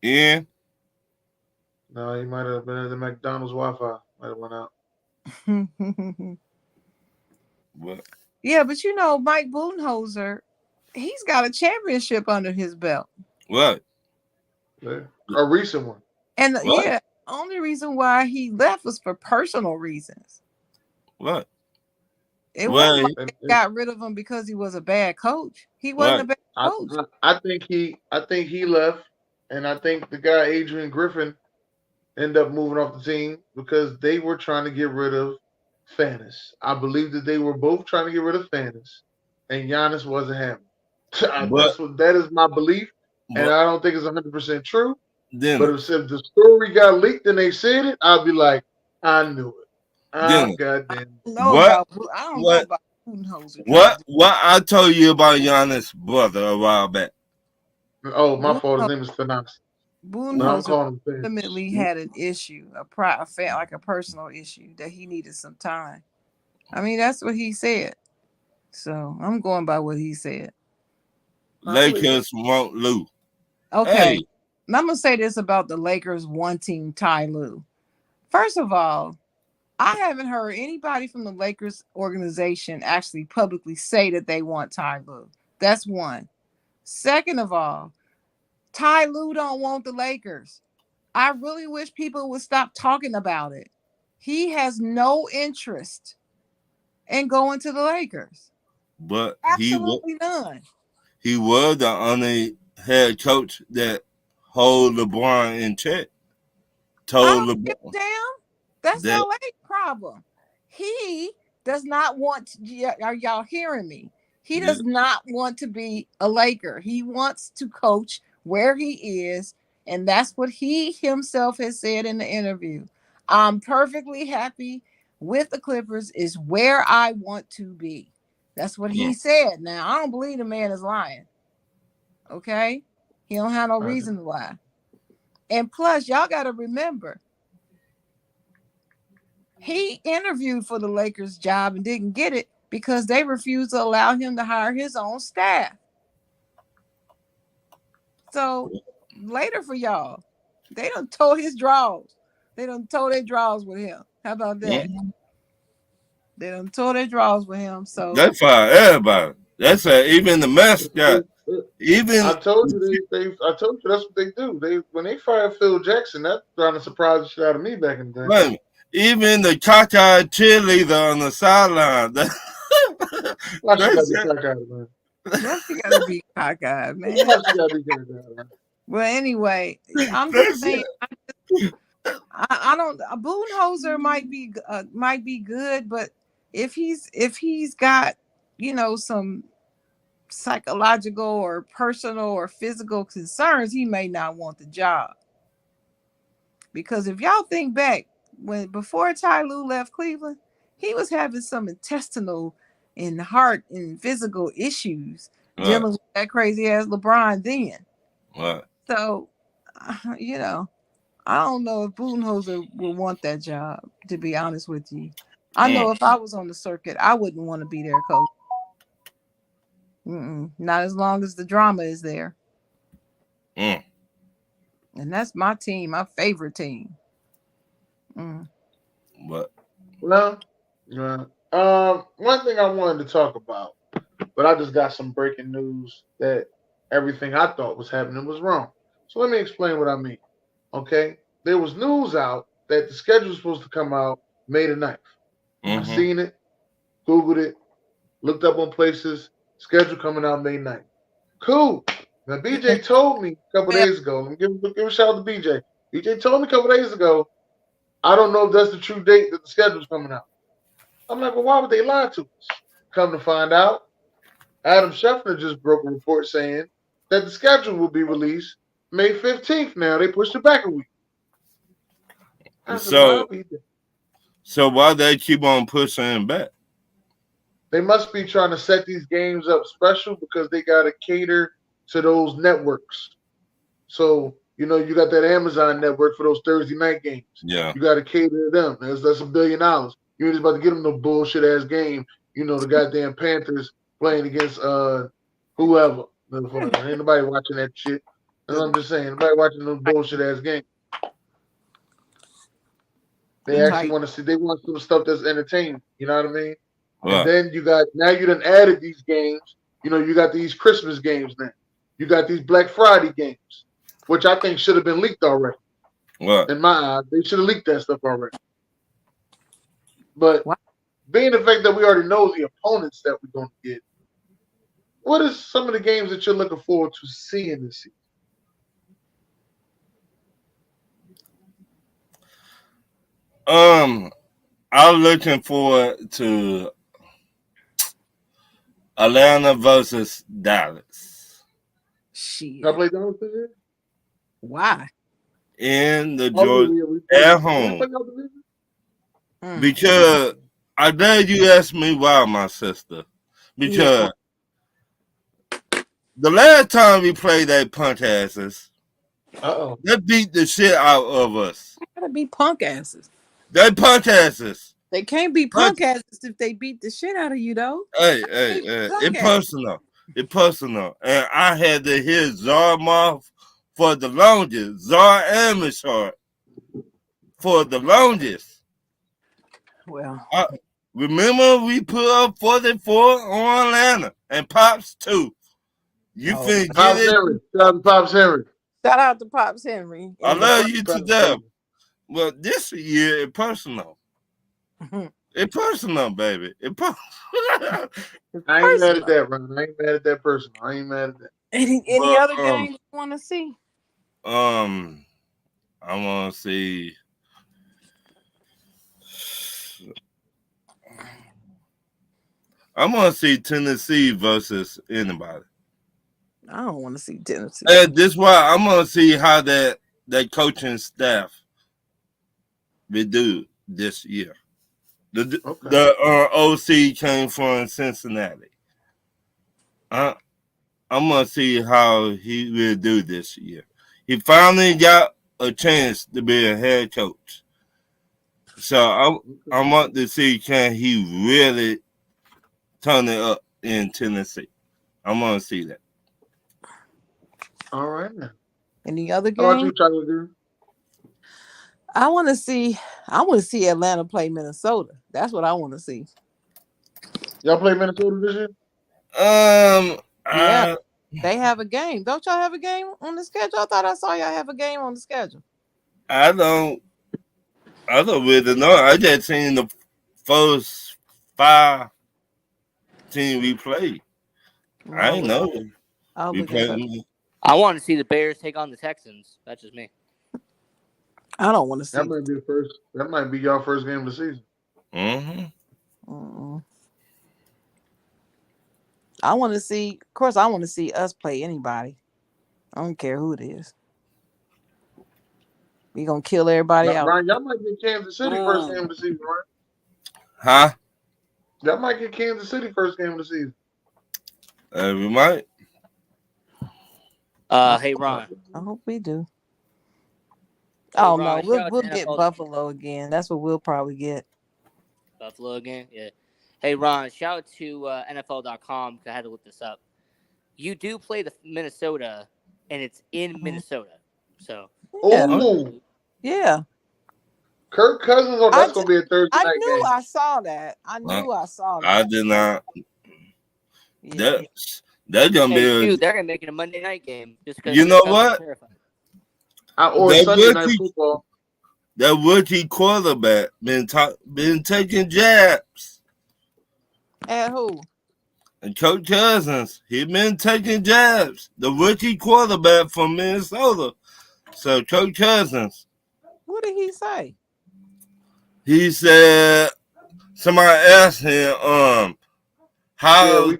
Ian? No, he might have been at the McDonald's Wi-Fi. Might have went out. What? Yeah, but Mike Budenholzer, he's got a championship under his belt. What? Yeah. A recent one. And only reason why he left was for personal reasons. What? It wasn't like they got rid of him because he was a bad coach. He wasn't a bad coach. I think he left, and I think the guy Adrian Griffin ended up moving off the team because they were trying to get rid of Fannis. I believe that they were both trying to get rid of Fannis, and Giannis wasn't having. That is my belief, and I don't think it's 100% true. But if the story got leaked and they said it, I'd be like, I knew it. Goddamn. I don't know about Budenholzer. What I told you about Giannis' brother a while back. Oh, my fault. His name is Fannis. Budenholzer ultimately had an issue, like a personal issue that he needed some time. I mean, that's what he said. So I'm going by what he said. Lakers won't lose. Okay. Hey. And I'm gonna say this about the Lakers wanting Ty Lue. First of all, I haven't heard anybody from the Lakers organization actually publicly say that they want Ty Lue. That's one. Second of all, Ty Lue don't want the Lakers. I really wish people would stop talking about it. He has no interest in going to the Lakers. But Absolutely none. He was the only head coach that hold LeBron in check. Told LeBron. Damn. That's LA problem. He does not want to, are y'all hearing me? He does not want to be a Laker. He wants to coach where he is, and that's what he himself has said in the interview. I'm perfectly happy with the Clippers, is where I want to be. That's what he said. Now, I don't believe the man is lying. Okay? He don't have no reason to lie. And plus, y'all got to remember, he interviewed for the Lakers job and didn't get it because they refused to allow him to hire his own staff. So later for y'all, they done told his draws. They done told their draws with him. How about that? They done told their draws with him. So that's fire, everybody. That's even the mascot. Even I told you I told you that's what they do. When they fired Phil Jackson, that trying to surprise the shit out of me back in the day. Right. Even the cockeyed cheerleader on the sideline. Why she gotta be cockeyed, man? Why she gotta be cockeyed, man? Why she gotta be cockeyed, man? Well, anyway, I'm just saying. I don't. Budenholzer might be good, but if he's got some psychological or personal or physical concerns, he may not want the job. Because if y'all think back, before Ty Lue left Cleveland, he was having some intestinal and heart and physical issues dealing with that crazy ass LeBron then. Right. So, I don't know if Budenholzer would want that job, to be honest with you. I know if I was on the circuit, I wouldn't want to be their coach. Not as long as the drama is there. And that's my team, my favorite team. What? Well, one thing I wanted to talk about, but I just got some breaking news that everything I thought was happening was wrong. So let me explain what I mean. Okay? There was news out that the schedule was supposed to come out May the 9th. I seen it, Googled it, looked up on places, schedule coming out May 9th. Cool. Now, BJ told me a couple days ago, and give a shout out to BJ. BJ told me a couple days ago, I don't know if that's the true date that the schedule's coming out. I'm like, well, why would they lie to us? Come to find out, Adam Schefter just broke a report saying that the schedule will be released May 15th now. They pushed it back a week. So why they keep on pushing it back? They must be trying to set these games up special because they got to cater to those networks. So, you got that Amazon network for those Thursday night games. Yeah. You got to cater to them. That's $1 billion. You ain't just about to get them no bullshit ass game. The goddamn Panthers playing against whoever. Ain't nobody watching that shit. That's what I'm just saying. Nobody watching those bullshit ass games. They actually want to see. They want some stuff that's entertaining. You know what I mean? And then you done added these games. You got these Christmas games now. You got these Black Friday games, which I think should have been leaked already. In my eyes, they should have leaked that stuff already. But being the fact that we already know the opponents that we're going to get, what is some of the games that you're looking forward to seeing this season? I'm looking forward to Atlanta versus Dallas. Shit. I play Dallas this year? Why? In the Georgia at home. Because I dare you ask me why, my sister. Because the last time we played that punk asses, they beat the shit out of us. Gotta be punk asses. They punk asses. They can't be punk ass if they beat the shit out of you, though. Hey, it's personal. It's personal. And I had to hear Czar mouth for the longest. Czar and Mishart for the longest. Well, remember we put up 44 on Atlanta and Pops too. You finna Pops get it. Henry. Shout out to Pops Henry. Shout out to Pops Henry. I love you to death. Well, this year it's personal. It's personal, baby. It's personal. I ain't mad at that, Ron. I ain't mad at that person. I ain't mad at that. Any other games you want to see? I want to see. I want to see Tennessee versus anybody. I don't want to see Tennessee. And this why I'm gonna see how that coaching staff will do this year. The OC came from Cincinnati. I'm gonna see how he will do this year. He finally got a chance to be a head coach. So I want to see can he really turn it up in Tennessee. I want to see that. All right. Any other How about you, game? Chocolate Girl? I want to see Atlanta play Minnesota. That's what I want to see. Y'all play Minnesota this year? Yeah, they have a game. Don't y'all have a game on the schedule? I thought I saw y'all have a game on the schedule. I don't really know. I just seen the first 5 teams we played. I ain't know. We played. I want to see the Bears take on the Texans. That's just me. I don't want to see. That might be the first. That might be y'all first game of the season. I want to see. Of course, I want to see us play anybody. I don't care who it is. We gonna kill everybody out. Brian, y'all might get Kansas City first game of the season, right? Huh? Y'all might get Kansas City first game of the season. We might. Hey Ron. I hope we do. Hey, oh Ron, no, we'll get Buffalo again. That's what we'll probably get. Buffalo again, yeah. Hey Ron, shout out to NFL.com because I had to look this up. You do play the Minnesota, and it's in Minnesota. So. Yeah. Kirk Cousins, that's going to be a Thursday night game. I knew I saw that. I did not. Yeah. That's gonna be. They're gonna make it a Monday night game just because. You know what? Or Sunday night football. That rookie quarterback been taking jabs. At who? And Coach Cousins, he been taking jabs. The rookie quarterback from Minnesota. So Coach Cousins. What did he say? He said somebody asked him, how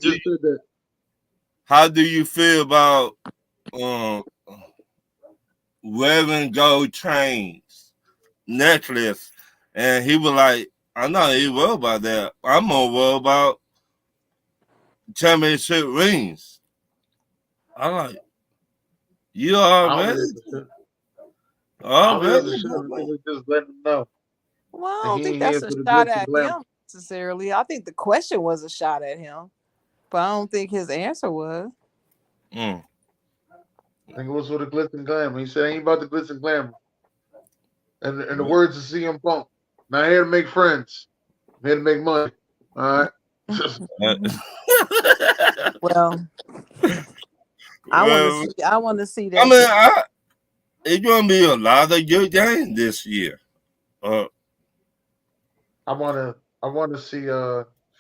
do you feel about wearing gold chains, necklace? And he was like, I'm not even worried about that. I'm more worried about championship rings. I'm like, you already? Just let him know. Well, I don't think that's a shot at him necessarily. I think the question was a shot at him, but I don't think his answer was. I think it was for the glitz and glamour. He said, ain't about the glitz and glamour. And the words of CM Punk, not here to make friends. I'm here to make money. All right? Well, I want to see that. I mean, it's going to be a lot of good games this year. I want to see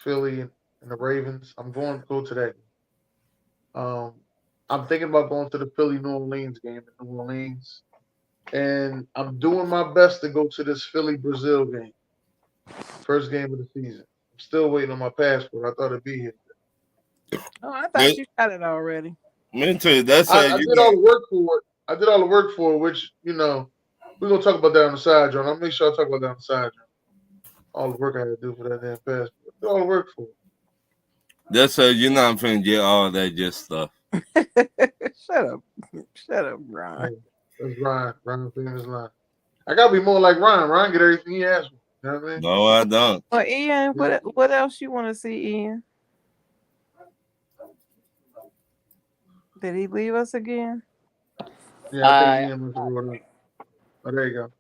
Philly and the Ravens. I'm going to go to that. I'm thinking about going to the Philly-New Orleans game in New Orleans. And I'm doing my best to go to this Philly-Brazil game. First game of the season. I'm still waiting on my passport. I thought it'd be here. Oh, I thought you got it already. Me too. That's I did all the work for it. I did all the work for it, which, we're going to talk about that on the side, John. I'll make sure I talk about that on the side, John. All the work I had to do for that damn passport. I did all the work for it. That's you're not finna get all that just stuff. Shut up, Ron. That's Ryan. Ryan famous line. I gotta be more like Ryan. Ryan get everything he asks for. You know what I mean? No, I don't. Well, Ian, what else you want to see, Ian? Did he leave us again? Yeah, I think Ian was the one. Oh, there you go.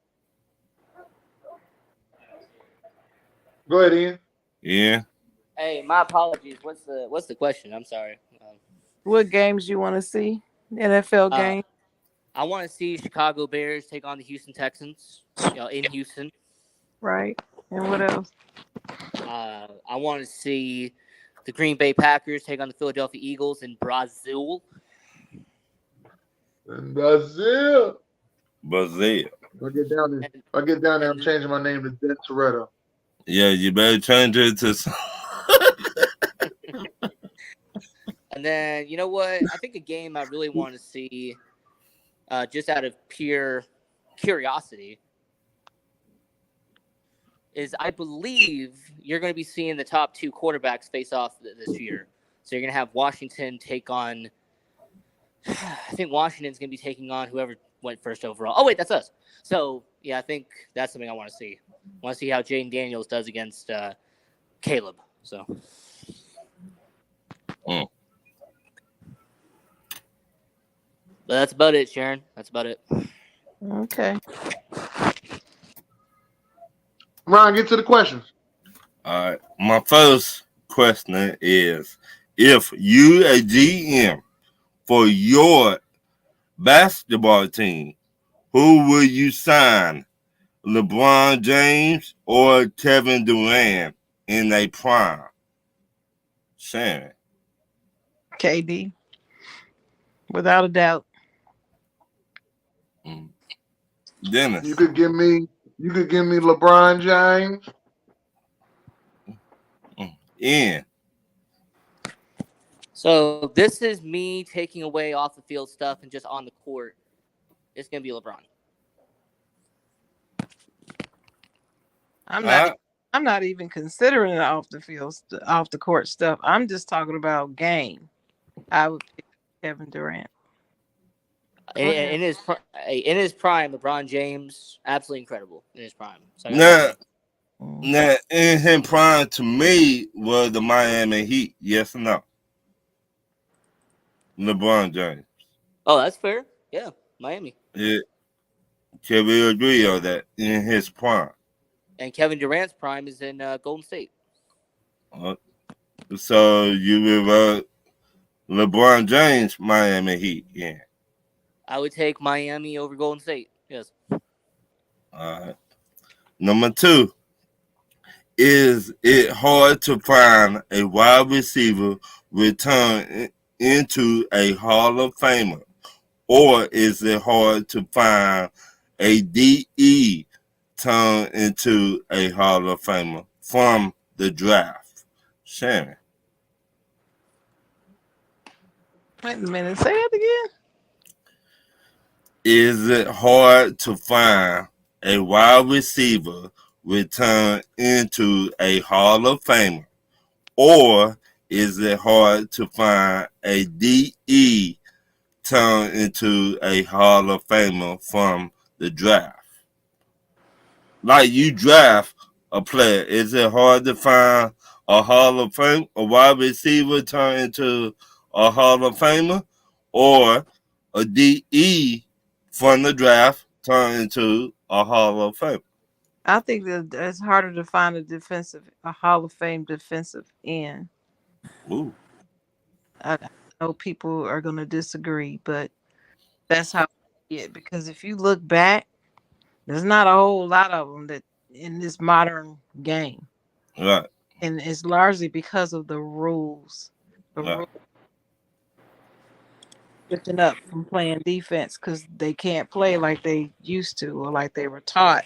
Go ahead, Ian. Yeah. Hey, my apologies. What's the question? I'm sorry. What games you want to see? NFL games, I want to see Chicago Bears take on the Houston Texans. In Houston. right? And what else? I want to see the Green Bay Packers take on the Philadelphia Eagles in Brazil. In Brazil. Brazil. If I get down there, I'm changing my name to Den Toretto. Yeah, you better change it to. And then, you know what? I think a game I really want to see, just out of pure curiosity, is I believe you're going to be seeing the top two quarterbacks face off this year. So you're going to have Washington take on, I think Washington's going to be taking on whoever went first overall. Oh, wait, that's us. So, yeah, I think that's something I want to see. I want to see how Jaden Daniels does against Caleb. So. But that's about it, Sharon. That's about it. Okay. Ron, get to the questions. All right. My first question is, if you a GM for your basketball team, who will you sign? LeBron James or Kevin Durant in a prime? Sharon. KD. Without a doubt. Dennis. You could give me LeBron James. Ian. So this is me taking away off the field stuff and just on the court. It's gonna be LeBron. I'm not even considering it off the field, off the court stuff. I'm just talking about game. I would pick Kevin Durant. In his prime, LeBron James, absolutely incredible in his prime. So Now, in his prime to me was the Miami Heat. Yes or no? LeBron James. Oh, that's fair. Yeah, Miami. Yeah. Can we agree on that in his prime? And Kevin Durant's prime is in Golden State. So you will vote LeBron James, Miami Heat. Yeah. I would take Miami over Golden State. Yes. All right. Number 2. Is it hard to find a wide receiver return into a Hall of Famer? Or is it hard to find a DE turn into a Hall of Famer from the draft? Shannon. Wait a minute. Say that again. Is it hard to find a wide receiver return into a Hall of Famer? Or is it hard to find a DE turn into a Hall of Famer from the draft? Like you draft a player, is it hard to find a Hall of Fame, a wide receiver turn into a Hall of Famer, or a DE from the draft turn into a Hall of Fame? I think that it's harder to find a Hall of Fame defensive end. Ooh. I know people are going to disagree, but that's how I see it. Because if you look back, there's not a whole lot of them that in this modern game. Right. And it's largely because of the rules. The Right. rules switching up from playing defense because they can't play like they used to or like they were taught.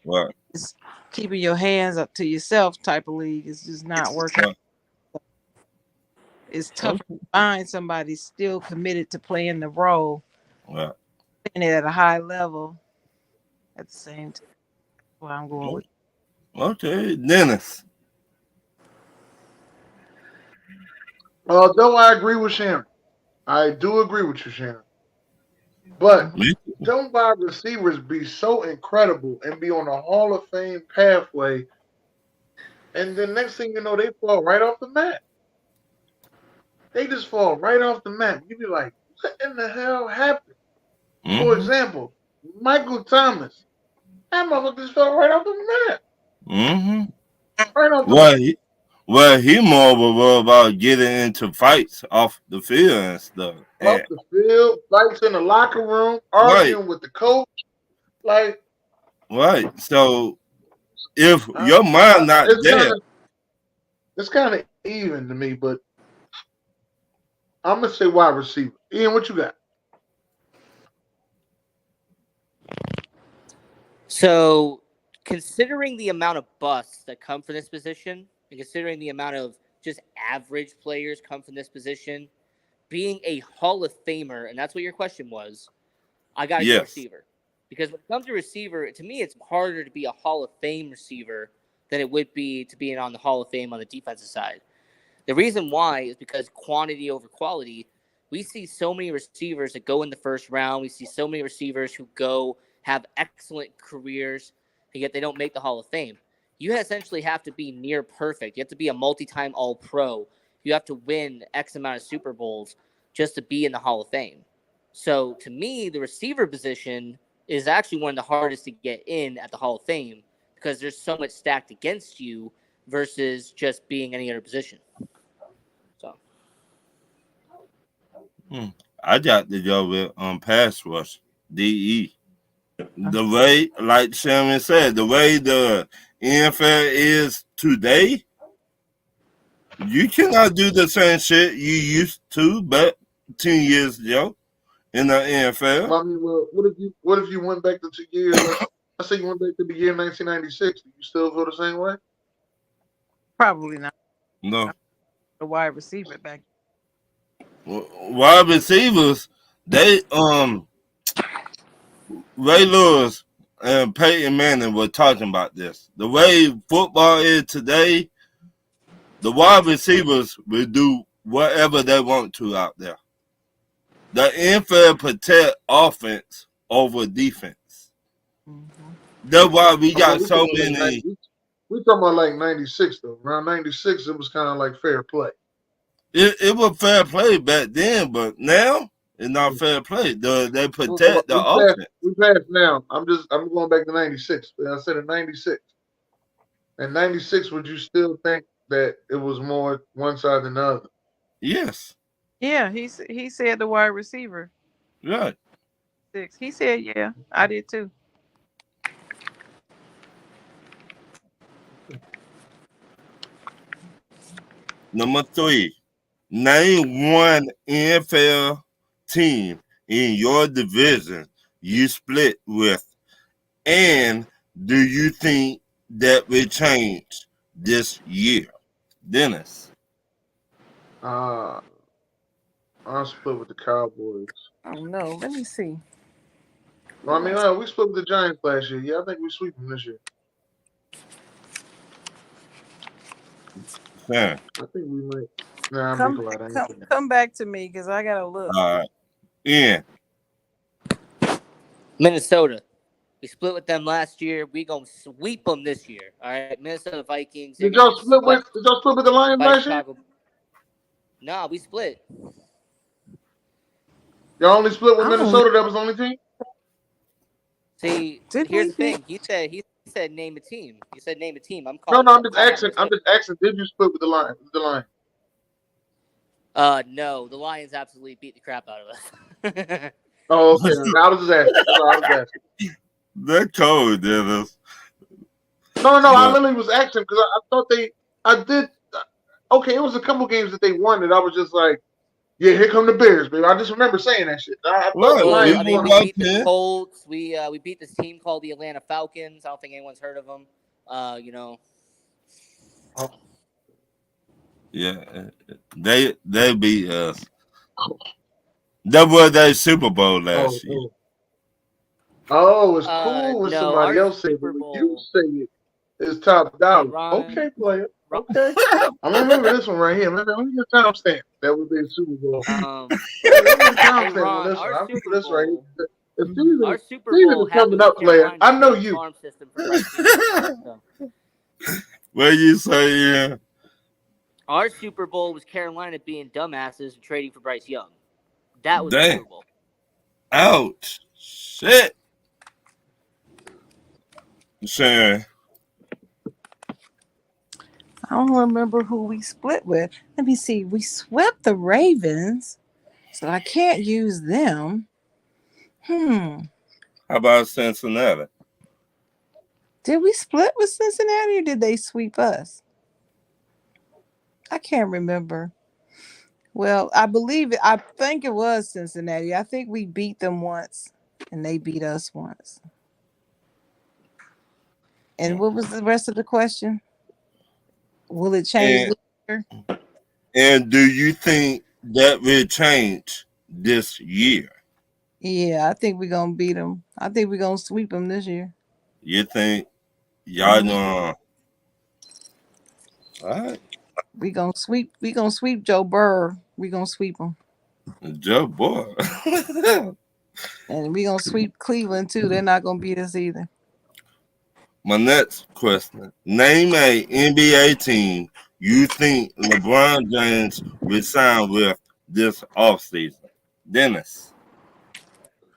Right. It's keeping your hands up to yourself type of league. It's just not working. Right. It's tough to find somebody still committed to playing the role, Right. playing it at a high level at the same time. That's what I'm going with. Okay, Dennis. Though I agree with Sharon. I do agree with you, Sharon. But Them wide receivers be so incredible and be on a Hall of Fame pathway, and then next thing you know, they fall right off the map. They just fall right off the map. You be like, what in the hell happened? For example, Michael Thomas. That motherfucker just fell right off the map. Right off the map. He more worried about getting into fights off the field and stuff. Off the field, fights in the locker room, arguing with the coach. Like, right. So if your mind not there, it's kind of even to me, but I'm gonna say wide receiver. Ian, what you got? So, considering the amount of busts that come from this position, and considering the amount of just average players come from this position, being a Hall of Famer, and that's what your question was, I got to go receiver. Because when it comes to receiver, to me, it's harder to be a Hall of Fame receiver than it would be to be on the Hall of Fame on the defensive side. The reason why is because quantity over quality. We see so many receivers that go in the first round. We see so many receivers who have excellent careers, and yet they don't make the Hall of Fame. You essentially have to be near perfect. You have to be a multi-time All-Pro. You have to win X amount of Super Bowls just to be in the Hall of Fame. So, to me, the receiver position is actually one of the hardest to get in at the Hall of Fame because there's so much stacked against you versus just being any other position. So, I got to go with pass rush, DE. The way, like Shannon said, the way the NFL is today, you cannot do the same shit you used to back 10 years ago in the NFL. I mean, well, what if you went back to 2 years? I say you went back to the year 1996. Do you still feel the same way? Probably not. No. The wide receiver back. Wide receivers, they Ray Lewis and Peyton Manning were talking about this. The way football is today, the wide receivers will do whatever they want to out there. The NFL protect offense over defense. That's why we got so many. We're talking about like 96, though. Around 96, it was kind of like fair play. It was fair play back then, but now it's not fair play. They protect the offense. We passed now. I'm going back to 96. I said in 96. In 96, would you still think that it was more one side than the other? Yes. Yeah, he said the wide receiver. Right. 6. He said, yeah, I did too. Number 3, name one NFL team in your division you split with, and do you think that will change this year? Dennis. I split with the Cowboys. Oh no, let me see. Well, I mean, we split with the Giants last year. Yeah, I think we sweep them this year. Yeah. I think we might. Come back to me because I gotta look. All right. Yeah. Minnesota. We split with them last year. We gonna sweep them this year. All right, Minnesota Vikings. Did y'all split with the Lions last year? No, we split. Y'all only split with Minnesota. That was the only team. See, here's the thing. He said name a team. You said name a team. I'm calling. No, I'm just asking. Did you split with the Lions? No, the Lions absolutely beat the crap out of us. Oh, okay. I was just asking. That cold, Dennis. No. I literally was asking because I thought I did. Okay, it was a couple games that they won that I was just like, yeah, here come the Bears, baby. I just remember saying that shit. I mean, we beat the Colts. We beat this team called the Atlanta Falcons. I don't think anyone's heard of them. Yeah, they beat us. That was their Super Bowl last year. Oh, it's cool when somebody else say it. You say it. It's top dollar. Okay, player. Okay. I'm gonna remember this one right here. Let me get timestamp. That would be a Super Bowl. Let me timestamp on this one. I remember this right here. Our Super season Bowl is happened coming up, with player. Carolina I know trading you. farm system for Bryce Young. So. What you say, yeah? Our Super Bowl was Carolina being dumbasses and trading for Bryce Young. That was the Damn. Super Bowl. Ouch. Shit. Sharon. I don't remember who we split with. Let me see. We swept the Ravens, so I can't use them. How about Cincinnati? Did we split with Cincinnati or did they sweep us? I can't remember. Well, I think it was Cincinnati. I think we beat them once and they beat us once. And what was the rest of the question? Will it change later? And do you think that will change this year? Yeah, I think we're going to beat them. I think we're going to sweep them this year. You think y'all gonna? All right. We're going to sweep Joe Burrow. We're going to sweep him. Joe boy. And we're going to sweep Cleveland too. They're not going to beat us either. My next question. Name a NBA team you think LeBron James will sign with this offseason. Dennis.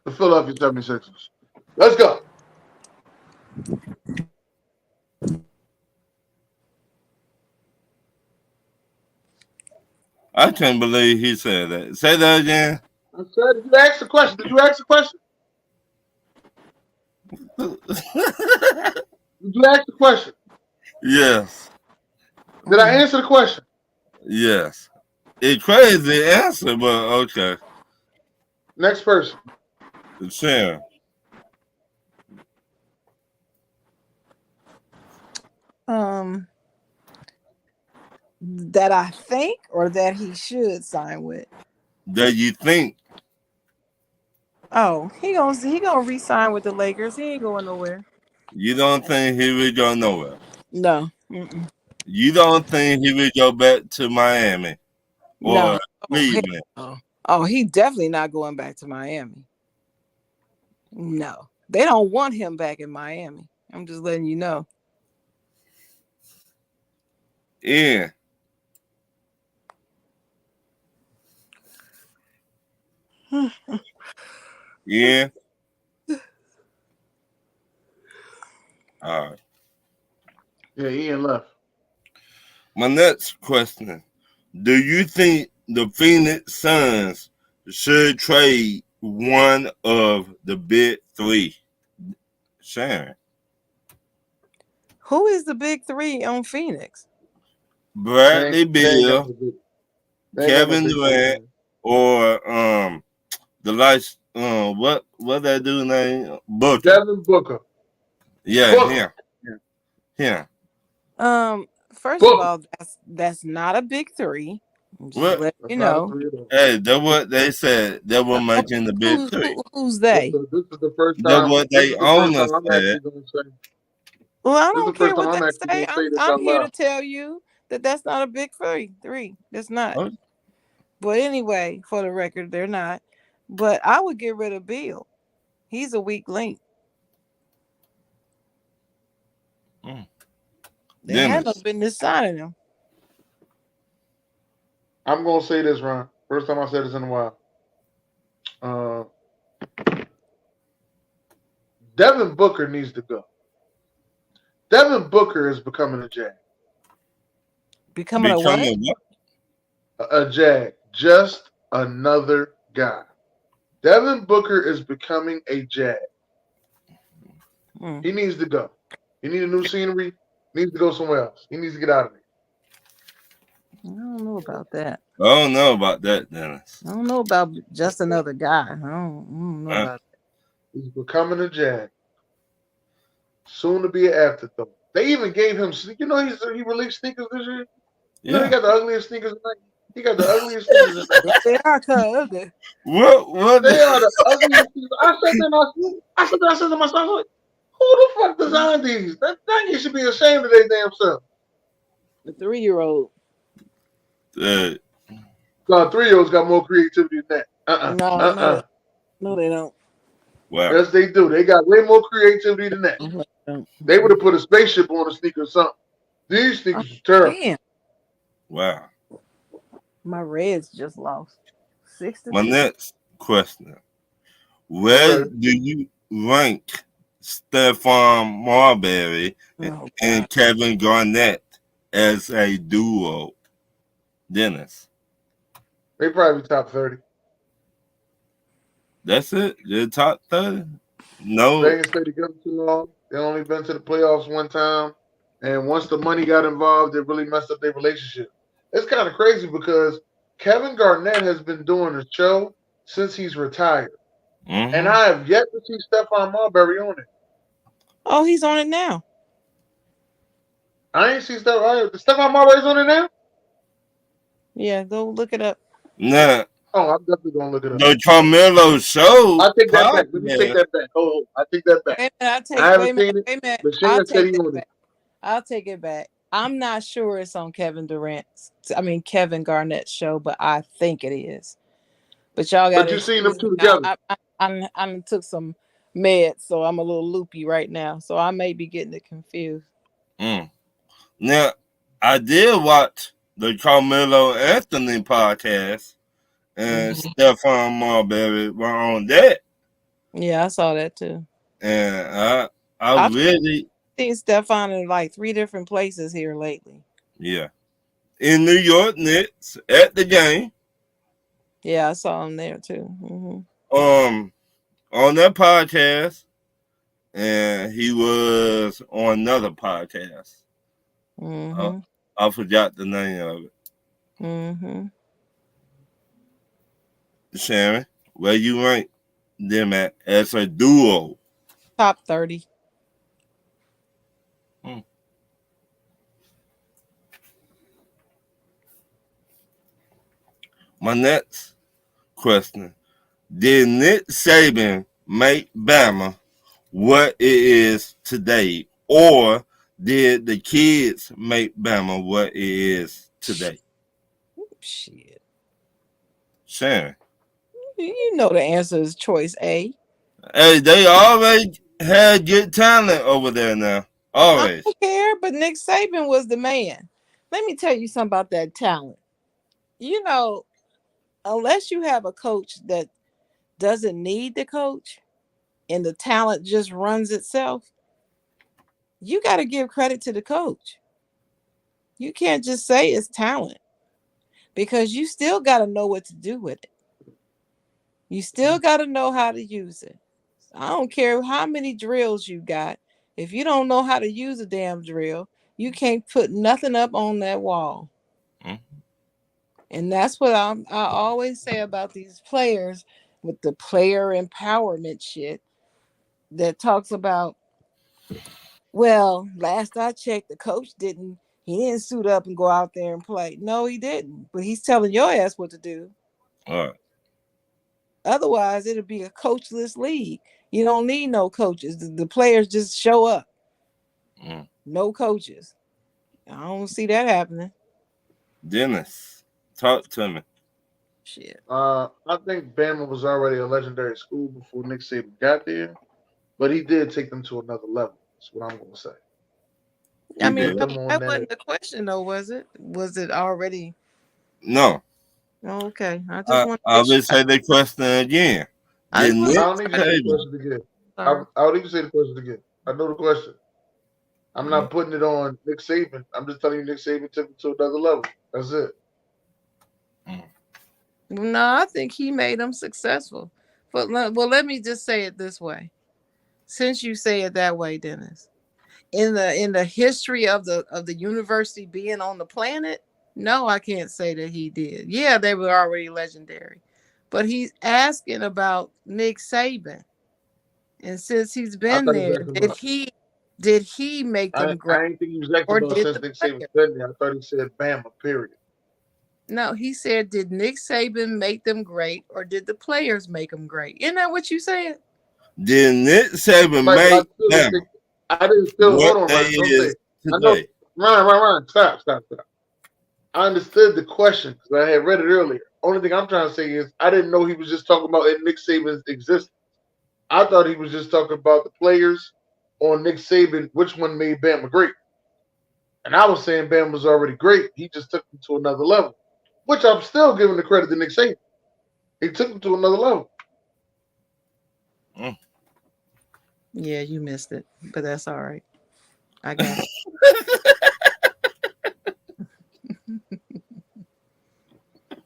The Philadelphia 76ers. Let's go. I can't believe he said that. Say that again. I said, did you ask the question? Did you ask the question? Did you ask the question? Yes. Did I answer the question? Yes. It's crazy answer, but okay. Next person. Sharon. That I think or that he should sign with? That you think? Oh, he gonna re-sign with the Lakers. He ain't going nowhere. You don't think he will go nowhere? No. You don't think he will go back to Miami or Cleveland? Oh, he definitely not going back to Miami. No, they don't want him back in Miami. I'm just letting you know. Yeah. Yeah. All right. Yeah, Ian left. My next question. Do you think the Phoenix Suns should trade one of the big three? Sharon. Who is the big three on Phoenix? Bradley Beal, Kevin Durant, or the lights what that dude name? Booker. Devin Booker. Yeah, Booker. Yeah. First of all, that's not a big three. Just let you know. Hey, that's what they said. That was making the big three. Who's they? This is the first That's time. what they own us said. Well, I don't care what they say. this I'm out here loud. to tell you that that's not a big three. That's not. Oh. But anyway, for the record, they're not. But I would get rid of Beal. He's a weak link. They had no business signing him. I'm gonna say this, Ron. First time I said this in a while. Devin Booker needs to go. Devin Booker is becoming a Jag. Becoming a what? A Jag. Just another guy. Devin Booker is becoming a Jag. He needs to go. He needs a new scenery. He needs to go somewhere else. He needs to get out of there. I don't know about that. I don't know about that, Dennis. I don't know about just another guy. I don't know about that. He's becoming a Jag. Soon to be an afterthought. They even gave him, he released sneakers this year. You know, he got the ugliest sneakers. He got the ugliest sneakers. They are kind of ugly. What? They are the ugliest sneakers. I said to myself, who the fuck designed these? That thing should be ashamed of their damn self. The 3-year-old. No, 3-year-olds got more creativity than that. No, they don't. Wow. Yes, they do. They got way more creativity than that. They would have put a spaceship on a sneaker or something. These sneakers are terrible. Damn, Wow. my Reds just lost My 6-2. next question. I'm Where ready. do you rank Stephon Marbury Oh and God, Kevin Garnett as a duo? Dennis. They probably top 30. That's it? The top 30? They No. ain't stayed together too long. They only been to the playoffs one time. And once the money got involved, it really messed up their relationship. It's kind of crazy because Kevin Garnett has been doing the show since he's retired. And Mm-hmm. I have yet to see Stephon Marbury on it. oh, he's on it now. I ain't see Stephon Marbury's on it now? Yeah, go look it up. Now, Oh, I'm definitely going to look it up. the Carmelo Show I take that back. podcast. Let me take that back. Oh, I take that back. Wait a minute, I haven't seen it, wait a minute. but I'll Shayna said take he that on back. it. I'll take it back. I'm not sure it's on Kevin Garnett's show, but I think it is. But y'all got But to you seen them excuse two me. together. I took some meds, so I'm a little loopy right now. So I may be getting it confused. Now, I did watch the Carmelo Anthony podcast, and Stephon Marbury were on that. Yeah, I saw that too. And I've really, seen Stephon in like 3 different places here lately. yeah, in New York Knicks at the game. Yeah, I saw him there too. On that podcast, and he was on another podcast. I forgot the name of it. Sharon, where you rank them at as a duo? Top 30. My next question. Did Nick Saban make Bama what it is today? Or did the kids make Bama what it is today? Shit. Sharon. You know the answer is choice A. Hey, they always had good talent over there now. Always. I don't care, but Nick Saban was the man. Let me tell you something about that talent. You know, unless you have a coach that doesn't need the coach and the talent just runs itself, you got to give credit to the coach. You can't just say it's talent because you still got to know what to do with it. You still got to know how to use it. I don't care how many drills you got. If you don't know how to use a damn drill, you can't put nothing up on that wall. And that's what I always say about these players with the player empowerment shit that talks about, well, last I checked, the coach didn't suit up and go out there and play. No, he didn't. But he's telling your ass what to do. All right. Otherwise, it'll be a coachless league. You don't need no coaches. The players just show up. No coaches. I don't see that happening. Dennis, talk to me. Shit. I think Bama was already a legendary school before Nick Saban got there, but he did take them to another level. That's what I'm going to say. I mean, that wasn't the question, though, was it? Was it already? No. Oh, okay. I just want to. I will say the question again. I don't need to say the question again. I don't need to say the question again. I know the question. I'm not putting it on Nick Saban. I'm just telling you Nick Saban took it to another level. That's it. No, I think he made them successful. But well, let me just say it this way. Since you say it that way, Dennis, in the history of the university being on the planet, no, I can't say that he did. Yeah, they were already legendary, but he's asking about Nick Saban, and since he's been there, did he make them great? I ain't think he was acting about since Nick Saban's been there. I thought he said Bama, period. No, he said, did Nick Saban make them great, or did the players make them great? Isn't that what you said? Did Nick Saban make Bama? I didn't still hold on, right? Don't say. I know. Ryan, stop. I understood the question because I had read it earlier. Only thing I'm trying to say is I didn't know he was just talking about in Nick Saban's existence. I thought he was just talking about the players on Nick Saban, which one made Bama great. And I was saying Bama was already great. He just took them to another level, which I'm still giving the credit to Nick Saban. He took them to another level. Yeah, you missed it, but that's all right. I got it.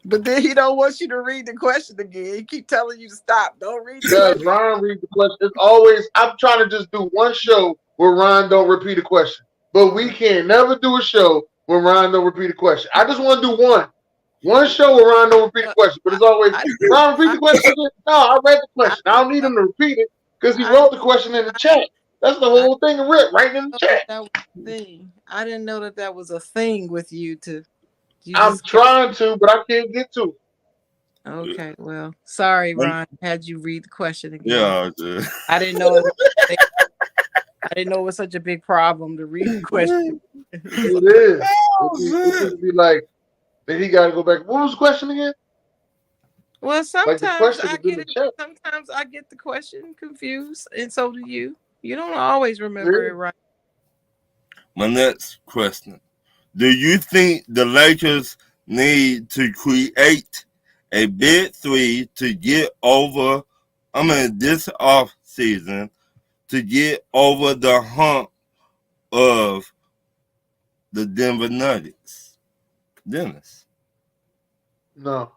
But then he don't want you to read the question again. He keep telling you to stop. Don't read the Because question. Ryan reads the question. It's always, I'm trying to just do one show where Ryan don't repeat a question. But we can never do a show where Ryan don't repeat a question. I just want to do one. One show where Ryan don't repeat a question. But it's always, Ryan, repeat the question again. No, I read the question. I don't need him to repeat it because he wrote the question in the chat. That's the whole thing of Rick, right in the chat. That was a thing. I didn't know that was a thing with you to. I'm trying to, but I can't get to it. Okay, well, sorry, Ron. Had you read the question again? Yeah, I didn't know. I didn't know it was such a big problem to read the question. It is. It just be like, then he got to go back. What was the question again? Well, sometimes like I get it. Sometimes I get the question confused, and so do you. You don't always remember it right. My next question: do you think the Lakers need to create a big three to get over? This off season to get over the hump of the Denver Nuggets? Dennis. No.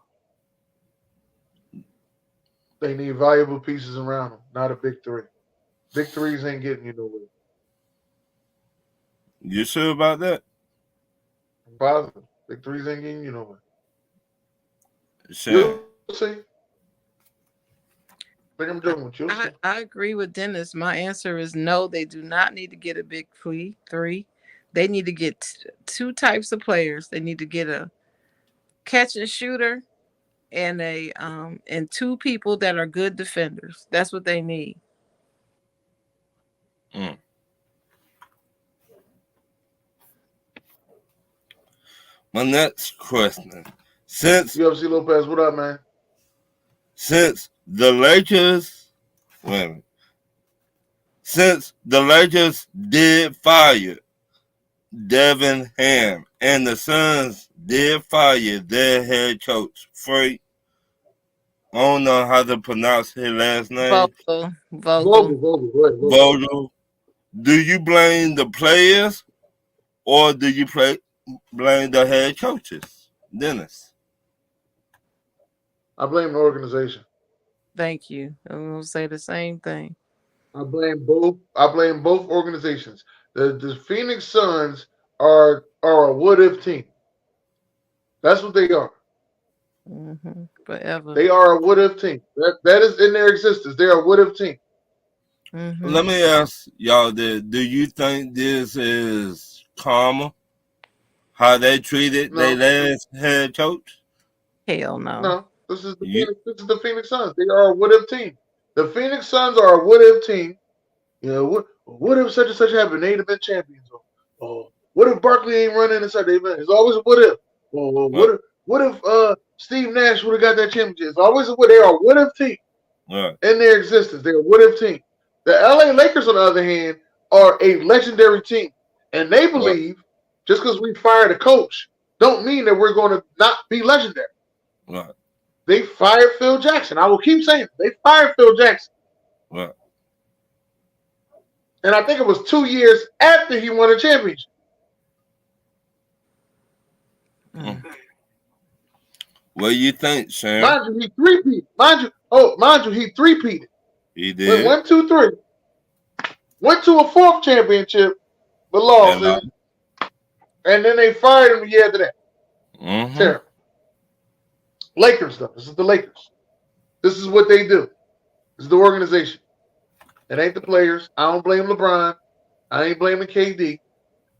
They need valuable pieces around them, not a big three. Big threes ain't getting you nowhere. You sure about that? I'm positive. Big threes ain't getting you nowhere. Sure. You'll see. I think I'm doing what you'll see. I agree with Dennis. My answer is no. They do not need to get a big three. They need to get two types of players. They need to get a catch and shooter and and two people that are good defenders. That's what they need. My next question. Since UFC Lopez, what up, man? Since the Lakers did fire Devin Ham and the Suns did fire their head coach, Frank. I don't know how to pronounce his last name. Vogel. Do you blame the players or do you blame the head coaches? Dennis. I blame the organization. Thank you. I'm gonna say the same thing. I blame both. I blame both organizations. The Phoenix Suns are a what if team. That's what they are. Mm-hmm. Forever. They are a what if team. That is in their existence. They are a what if team. Mm-hmm. Let me ask y'all this. Do you think this is karma? How they treated their last head coach? Hell no. No. This is the Phoenix Suns. They are a what if team. The Phoenix Suns are a what if team. You know, what if such and such happened? They'd have been champions. Oh, what if Barkley ain't running inside the event? It's always a what if. Oh, what if Steve Nash would have got that championship? It's always a what. They are a what if team in their existence. They're a what if team. The LA Lakers, on the other hand, are a legendary team. And they believe just because we fired a coach don't mean that we're going to not be legendary. Right. They fired Phil Jackson. I will keep saying it. They fired Phil Jackson. Right. And I think it was 2 years after he won a championship. What do you think, Sharon? Mind you, he three-peated. He three-peated. He did. Went 1, 2, 3. Went to a fourth championship, but lost it. And then they fired him the year after that. Mm-hmm. Terrible. Lakers, though. This is the Lakers. This is what they do. This is the organization. It ain't the players. I don't blame LeBron. I ain't blaming KD.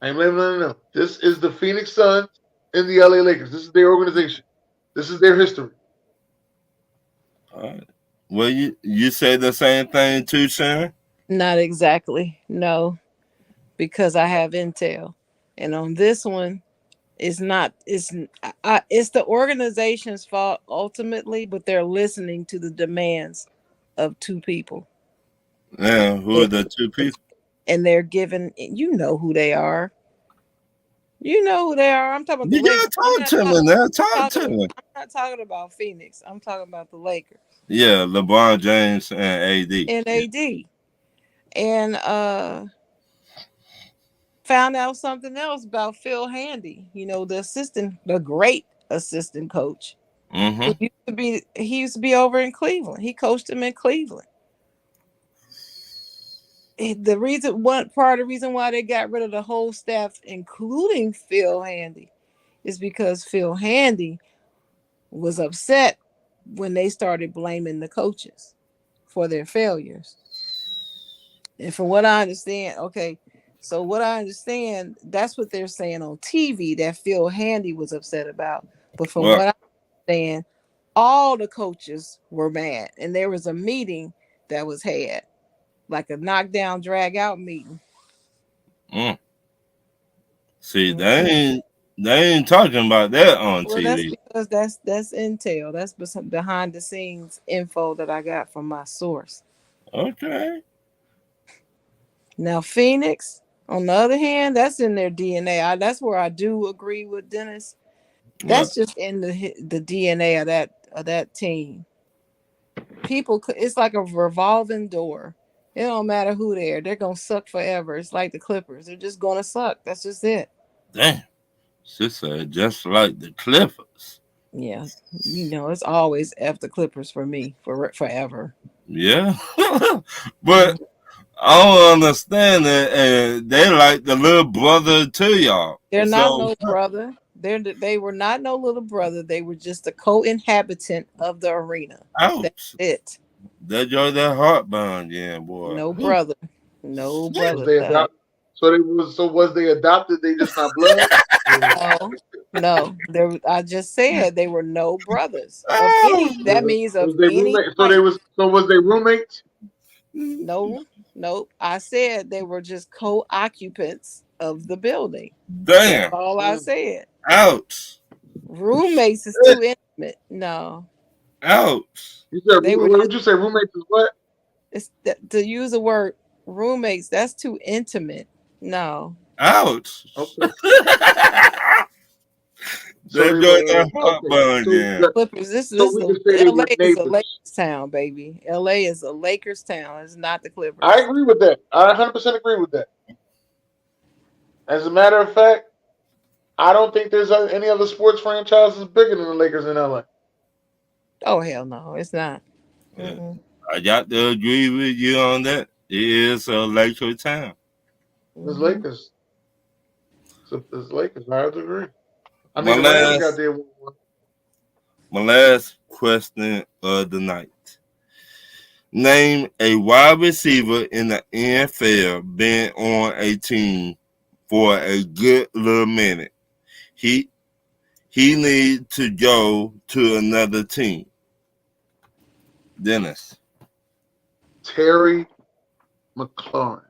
I ain't blaming none of them. This is the Phoenix Suns and the LA Lakers. This is their organization. This is their history. All right. Well, you say the same thing too, Sharon? Not exactly. No. Because I have intel. And on this one, it's the organization's fault ultimately, but they're listening to the demands of two people. Yeah, who are the two people? And they're given. You know who they are. You know who they are. I'm talking about the You gotta Lakers. I'm talk not to me talking. now. Talk Talking. to me. I'm not talking about Phoenix. I'm talking about the Lakers Yeah, LeBron James and AD. and Yeah. AD. And found out something else about Phil Handy. You know, the great assistant coach who Mm-hmm. used to be over in Cleveland. He coached him in Cleveland. One part of the reason why they got rid of the whole staff, including Phil Handy, is because Phil Handy was upset when they started blaming the coaches for their failures. And from what I understand, so what I understand, that's what they're saying on TV that Phil Handy was upset about. But from Well, what I understand, all the coaches were mad, and there was a meeting that was had, like a knockdown, drag out meeting. mm. See, Mhm. they ain't talking about that on Well, that's TV. because that's intel. That's behind the scenes info that I got from my source. Okay. Now, Phoenix, on the other hand, that's in their DNA. That's where I do agree with Dennis. Well, That's just in the DNA of that team. It's like a revolving door. It don't matter who they're gonna suck forever. It's like the Clippers. They're just gonna suck. That's just it. damn. She said just like the Clippers. Yeah, it's always F the Clippers for me for forever. Yeah. Mhm. But I don't understand that. They like the little brother to y'all. They're not So, no brother. They were not no little brother. They were just a co-inhabitant of the arena. That's ouch. it. That joy, that heartburn, yeah, boy. No Whew. brother. No Was brother. they adopted? So was they adopted? They just not blood. Or, No, no. I just said they were no brothers of any. Oh, That means of was they any roommate? type. So was they roommates? No, no. I said they were just co-occupants of the building. That's damn. all I said. Ouch. Roommates is too intimate. No, Ouch. You said they were what just. did you say? Roommates is what? To use the word roommates. That's too intimate. No. Ouch. Okay. So That they joy, were that okay. heartburn, yeah. Clippers. So we can say they LA were is a neighbors. Lakers town, baby. LA is a Lakers town. It's not the I Clippers. agree with that. I 100% agree with that. As a matter of fact, I don't think there's any other sports franchises bigger than the Lakers in LA. Oh hell no, it's not. Yeah. Mm-mm. I got to agree with you on that. It is a Laker town. It's Mhm. Lakers. It's Lakers. I have to agree. I My mean, the Rams got last, their one. my last question of the night. Name a wide receiver in the NFL been on a team for a good little minute. He he need to go to another team. Dennis. Terry McLaurin.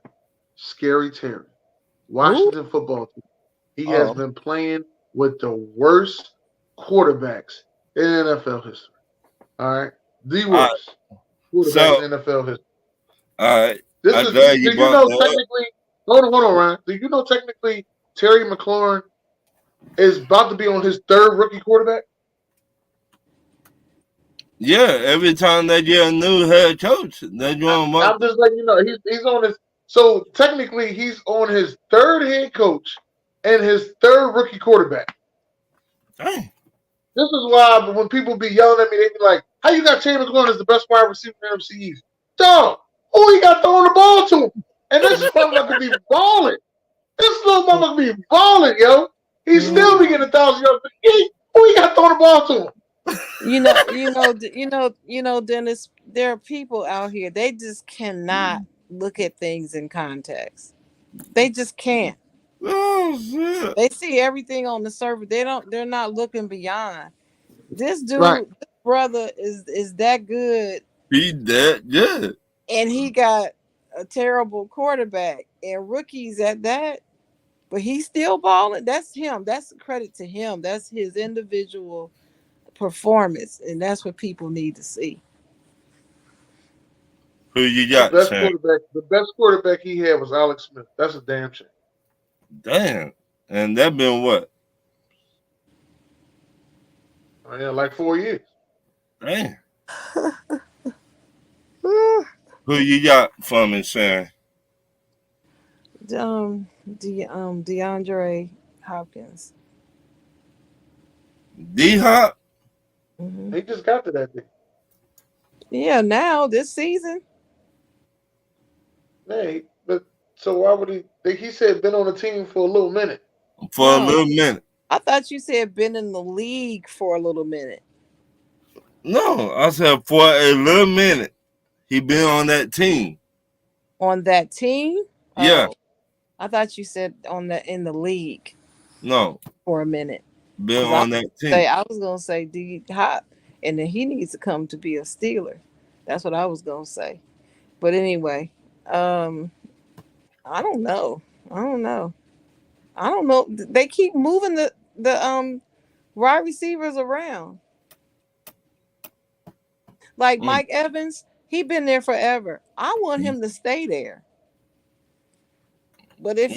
Scary Terry. Who? Washington football team. He has Oh, been playing with the worst quarterbacks in NFL history. All right. The All right. worst quarterbacks So, in NFL history. all right. This I'm is, glad you do you brought know that up. technically, hold on, Ryan. Do you know technically Terry McLaurin is about to be on his third rookie quarterback? Yeah, every time they get a new head coach, they doing one. I'm just letting you know he's on his. So technically, he's on his third head coach and his third rookie quarterback. Dang. This is why when people be yelling at me, they be like, "How you got Terry McLaurin as the best wide receiver in the NFC East?" Dog, who he got throwing the ball to? And this motherfucker be balling. This little motherfucker be balling, yo. He still be getting 1,000 yards. Who he got throwing the ball to him? Dennis. There are people out here. They just cannot look at things in context. They just can't. Oh shit. They see everything on the surface. They're not looking beyond. This Right. dude, this brother is that good, He that good. and he got a terrible quarterback and rookies at that, but he's still balling. That's him. That's credit to him. That's his individual performance, and that's what people need to see. Who you got, Sam? The best quarterback he had was Alex Smith. That's a damn shame. Damn. And that been what? Oh, yeah, like 4 years. Damn. Who you got from it, Sam? DeAndre Hopkins. D-Hop? Mm-hmm. He just got to that thing. Yeah, now this season. Hey, but so why would he? He said been on the team for a little minute. For a little minute. I thought you said been in the league for a little minute. No, I said for a little minute. He been on that team. On that team? Yeah. Oh, I thought you said in the league. No. For a minute. Been on that team. I was gonna say D-Hop, and then he needs to come to be a Steeler. That's what I was gonna say. But anyway, I don't know. They keep moving the wide receivers around. Like Mike Evans, he been there forever. I want him to stay there. But if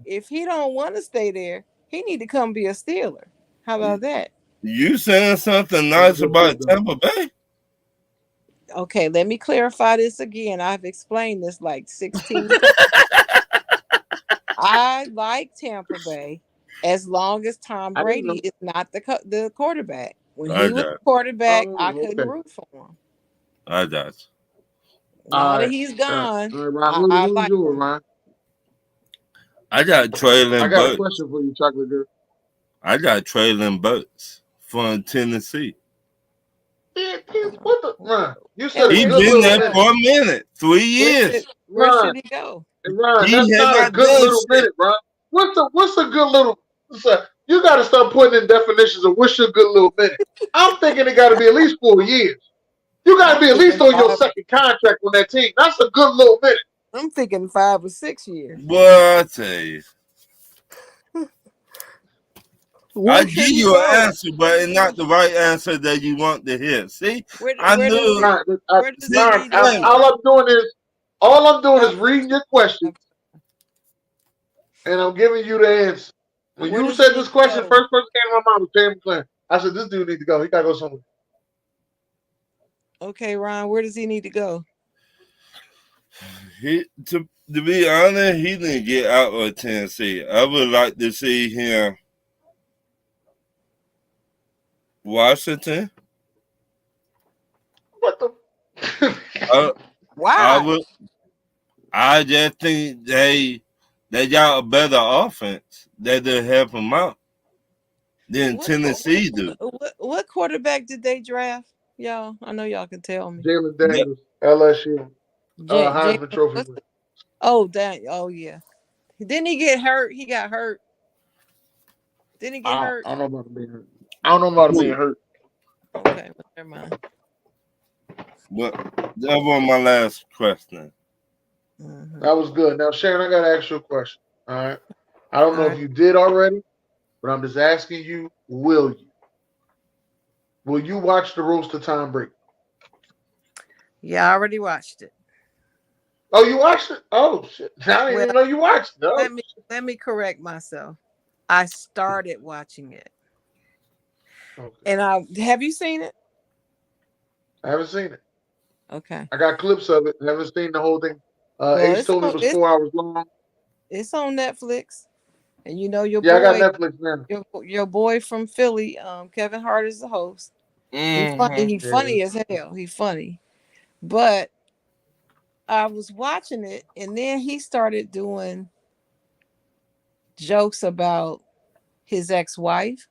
if he don't want to stay there, he need to come be a Steeler. How about that? You saying something nice about Tampa Bay? Okay, let me clarify this again. I've explained this like 16 times. I like Tampa Bay as long as Tom Brady is not the quarterback. When he was the quarterback, I couldn't root for him. I got you. Now that he's gone, I like him. Ryan? I got Traylon. I got a question for you, Chocolate Girl. I got Traylon Burks from Tennessee. What the Ryan? You said he been there for a minute, 3 years. Where should he go? Ryan, that's not a good little minute, Ryan. What's a good little? You got to start putting in definitions of what's your good little minute. I'm thinking it got to be at least 4 years. You got to be at least on your second contract on that team. That's a good little minute. I'm thinking 5 or 6 years. Well, I tell you. I give you an answer, but it's not the right answer that you want to hear. See, I knew. All I'm doing is reading your question, and I'm giving you the answer. When you said this question, first person came to my mind was Terry McLaren. I said, this dude needs to go. He got to go somewhere. Okay, Ron, where does he need to go? To be honest, he didn't get out of Tennessee. I would like to see him Washington. What the? Wow. I just think they got a better offense that will help them out than Tennessee do. What quarterback did they draft, y'all? I know y'all can tell me. Jalen Daniels, LSU, Heisman Trophy. Oh, yeah. Didn't he get hurt? He got hurt. Didn't he get hurt? I don't know about being hurt. I don't know about being hurt. Okay, never mind. But that was my last question. Mm-hmm. That was good. Now, Sharon, I got to ask you a question. All right. I don't know if you did already, but I'm just asking you, will you? Will you watch the roast of Tom Brady? Yeah, I already watched it. Oh, you watched it? Oh, shit. I didn't even know you watched it. Oh. Let me correct myself. I started watching it. Okay. And have you seen it? I haven't seen it. Okay. I got clips of it. I haven't seen the whole thing. Ace told me it was 4 hours long. It's on Netflix. And you know your boy. Yeah, I got Netflix now. Your boy from Philly, Kevin Hart is the host. Mm-hmm. He's funny as hell. He's funny. But I was watching it, and then he started doing jokes about his ex-wife.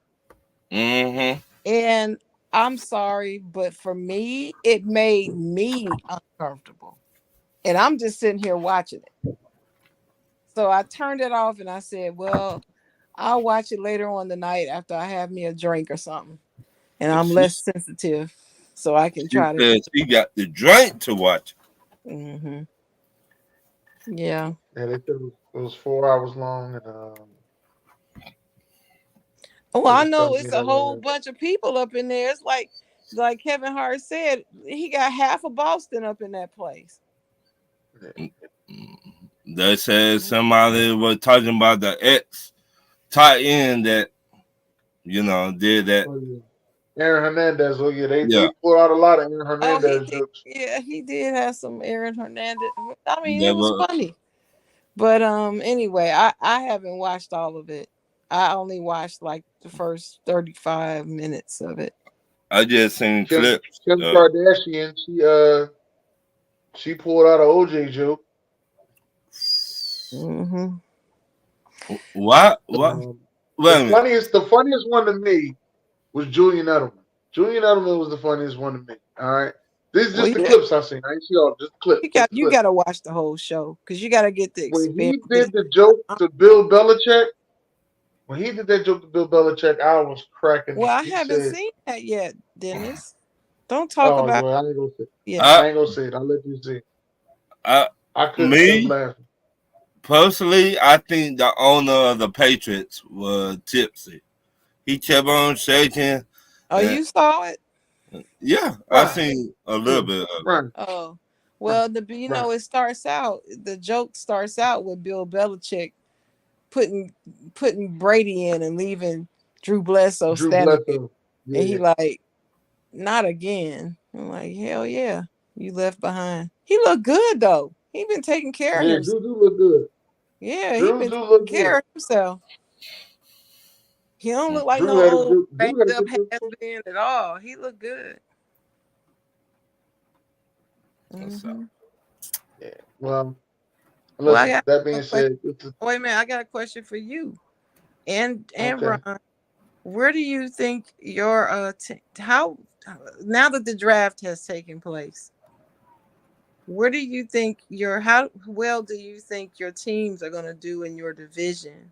Mm-hmm. And I'm sorry, but for me, it made me uncomfortable. And I'm just sitting here watching it. So I turned it off and I said, well, I'll watch it later on the night after I have me a drink or something. And I'm less sensitive. So I can try to. He got the drink to watch. Mm-hmm. Yeah. Yeah, they said it was 4 hours long. And I know it's a whole bunch of people up in there. It's like like Kevin Hart said, he got half of Boston up in that place. They said somebody was talking about the ex tight end that did that. Oh, yeah. Aaron Hernandez. Oh yeah, they Yeah, pulled out a lot of Aaron Oh, he Hernandez did. jokes. Yeah, he did have some Aaron Hernandez. I mean, it was never. funny. But anyway, I haven't watched all of it. I only watched like the first 35 minutes of it. I just seen Kim clips. Kardashian. She pulled out an OJ joke. Mm-hmm. What? What? Um, Wait a the minute. funniest one to me was Julian Edelman. Julian Edelman was the funniest one to me. All right, these are Well, just the yeah, clips I seen. I ain't see all, just clips, just you clips. got to watch the whole show because you got to get the When experience. he did the joke to Bill Belichick, I was cracking Well, up. I He haven't said, seen that yet, Dennis. Don't talk "Oh, about well, I ain't gonna say. yeah. I, I ain't gonna say it. I'll let you see. I, I couldn't stop me laughing. personally, I think the owner of the Patriots was tipsy. He kept on shaking. Oh, And you saw it? yeah, I Right, seen a yeah, little bit of it. right, Oh, right, well, right. it starts out. The joke starts out with Bill Belichick putting Brady in and leaving Drew Bledsoe Drew standing there, Bledsoe. and he Yeah, like, not again. I'm like, hell yeah, you left behind. He looked good though. He been taking care of yeah. himself. Drew do look good. Yeah, he Drew been do taking look good. care of himself. He don't look like Drew no had a old good. banged Drew had a up good. has been at all. He looked good. So, Hmm. Yeah. Well, Well, I listen. got That a being question. said, Wait a minute, I got a question for you and okay. Ron. Where do you think your how now that the draft has taken place? Where do you think how well do you think your teams are going to do in your division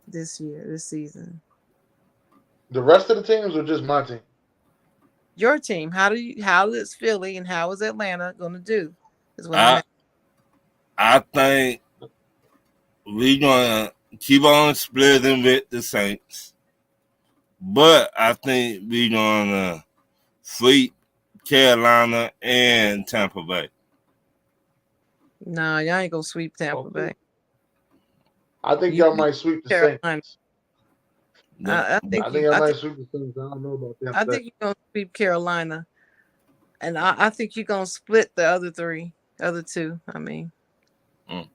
this season? The rest of the teams or just my team? Your team, how is Philly and how is Atlanta going to do? Is what I'm I asking. I think we gonna keep on splitting with the Saints, but I think we gonna sweep Carolina and Tampa Bay. Nah, y'all ain't going to sweep Tampa Okay. Bay. I think You y'all beat might sweep the Carolina. Saints. I I think think y'all might sweep the Saints. I don't know about them I today. think you're going to sweep Carolina. And I think you're going to split the other two. I mean, Mm.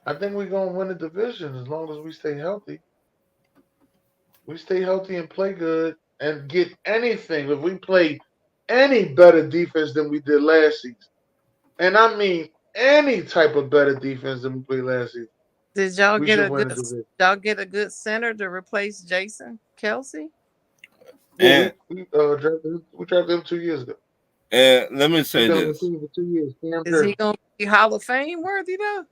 I think we're gonna win the division as long as we stay healthy. We stay healthy and play good and get anything. If we play any better defense than we did last season, and I mean any type of better defense than we played last season, did we should win the division. y'all get a good center to replace Jason Kelsey? Yeah, And we drafted him 2 years ago. let me He's say been on the this. team for 2 years. Cam Is he Jordan. gonna be Hall of Fame worthy though?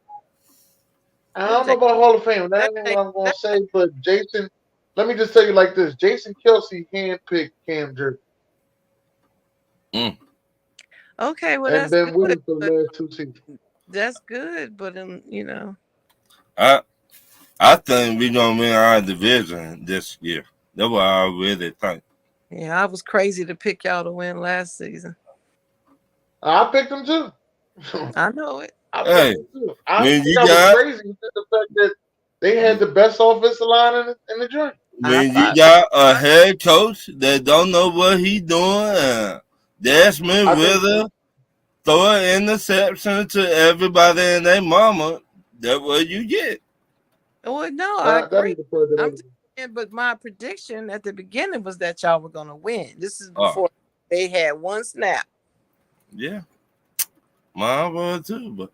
I That don't know Jason, about Hall of Fame. That that, ain't what Jason- I'm gonna that say. But Jason, let me just tell you like this: Jason Kelsey handpicked Cam Jordan Mm. okay, well and that's been with good. him for the But last 2 seasons. that's good, but I I think we gonna win our division this year. That's what I really think. yeah, I was crazy to pick y'all to win last season. I picked him too. I know it. I picked Hey, him too. I don't when think you I was got crazy with the fact that they had the best offensive line in the joint. I when you thought got a head coach that don't know what he doing, Desmond I think Ritter throw an interception to everybody and their mama. That's what you get. well, no, I that agree. is the part that I I'm just saying, but my prediction at the beginning was that y'all were gonna win. This is Oh, before they had one snap. yeah, mine was too, but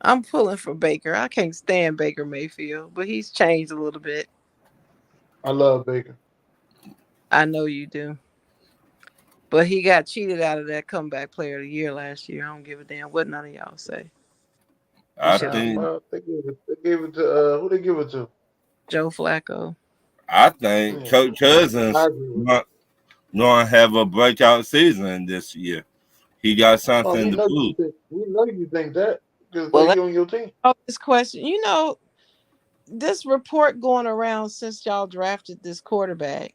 I'm pulling for Baker. I can't stand Baker Mayfield, but he's changed a little bit. I love Baker. I know you do. But he got cheated out of that comeback player of the year last year. I don't give a damn what none of y'all say. He I should have think Well, they gave it to who they give it to? Joe Flacco. Yeah, Kirk I Cousins agree with you. gonna have a breakout season this year. He got Oh, something to prove. we know you think that. Because Well, they let's on your team. this question. This report going around since y'all drafted this quarterback,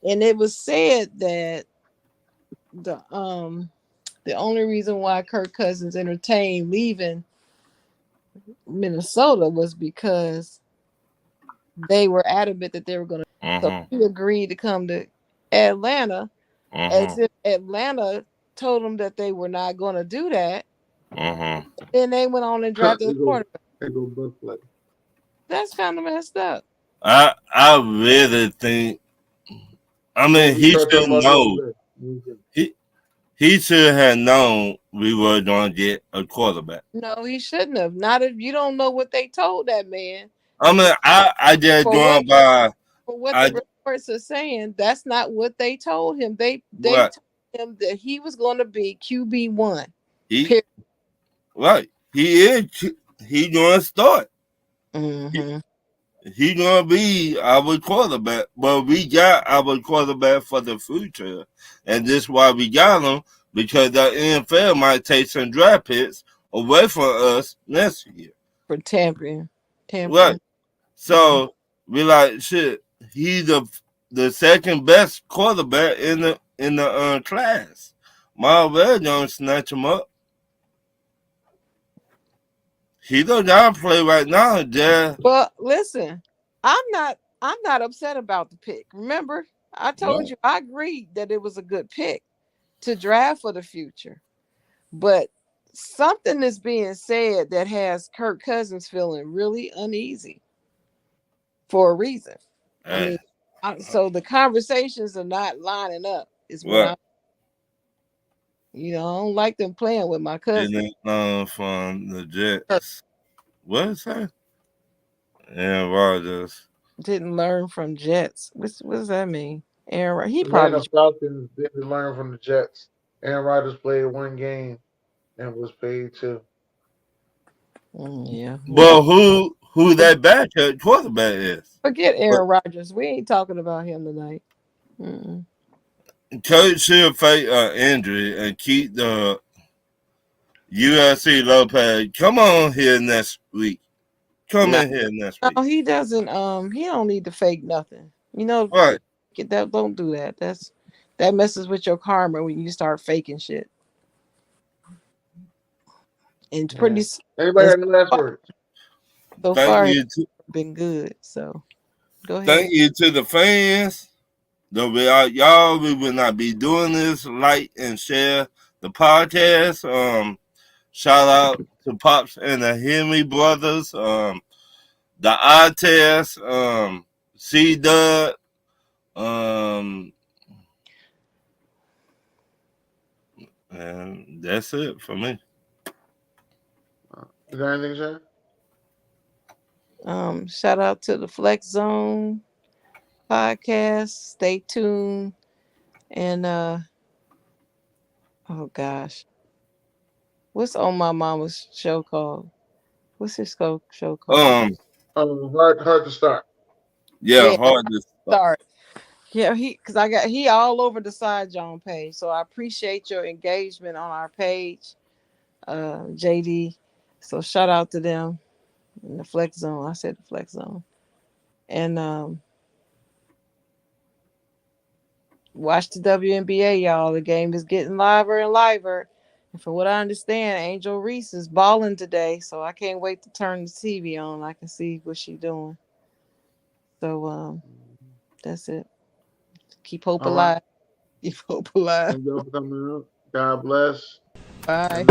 and it was said that the only reason why Kirk Cousins entertained leaving Minnesota was because they were adamant that they were going to. So he agreed to come to Atlanta, as if Atlanta told him that they were not going to do that. Then they went on and drafted a quarterback. They go both play. That's kind of messed up. I really think. I mean, he should know. He should have known we were going to get a quarterback. No, he shouldn't have. Not if you don't know what they told that man. I mean, I just going by. For what the reports are saying, that's not what they told him. They told him that he was going to be QB1. Right. He is. He going to start. Mm-hmm. He going to be our quarterback. But we got our quarterback for the future. And this is why we got him. Because the NFL might take some draft picks away from us next year. For tampering. Right. So, we like, shit, he's the second best quarterback in the class. Marbury don't snatch him up. He don't got to play right now, Dad. Well, listen, I'm not upset about the pick. Remember, I told you I agreed that it was a good pick to draft for the future. But something is being said that has Kirk Cousins feeling really uneasy for a reason. I mean, so the conversations are not lining up. Is what I don't like them playing with my cousin. From the Jets. What is that? Aaron Rodgers didn't learn from Jets. What does that mean? Aaron, he probably Falcons didn't learn from the Jets. Aaron Rodgers played one game and was paid two. Yeah. Well, who that backup quarterback is? Forget Aaron Rodgers. We ain't talking about him tonight. Coach should fight injury and keep the USC Lopez. Come on here next week. Come in here next week. No, he doesn't. He don't need to fake nothing. Right. Don't do that. That messes with your karma when you start faking shit. And pretty. Anybody have the last word? So far, it's been good. So, go ahead. Thank you to the fans. Though y'all, we will not be doing this. Like and share the podcast. Shout out to Pops and the Henry brothers. The eye test. C-Dub. And that's it for me. Is there anything, Sean? Shout out to the Flex Zone podcast. Stay tuned. And oh gosh. What's on my mama's show called? What's his show called? Hard to start. Yeah, hard to start. Yeah, he all over the Side John page. So I appreciate your engagement on our page, JD. So shout out to them in the Flex Zone. I said the Flex Zone. And watch the WNBA, y'all. The game is getting liver and liver. And from what I understand, Angel Reese is balling today. So I can't wait to turn the TV on. I can see what she's doing. So that's it. Keep hope alive. Keep hope alive. God bless. Bye.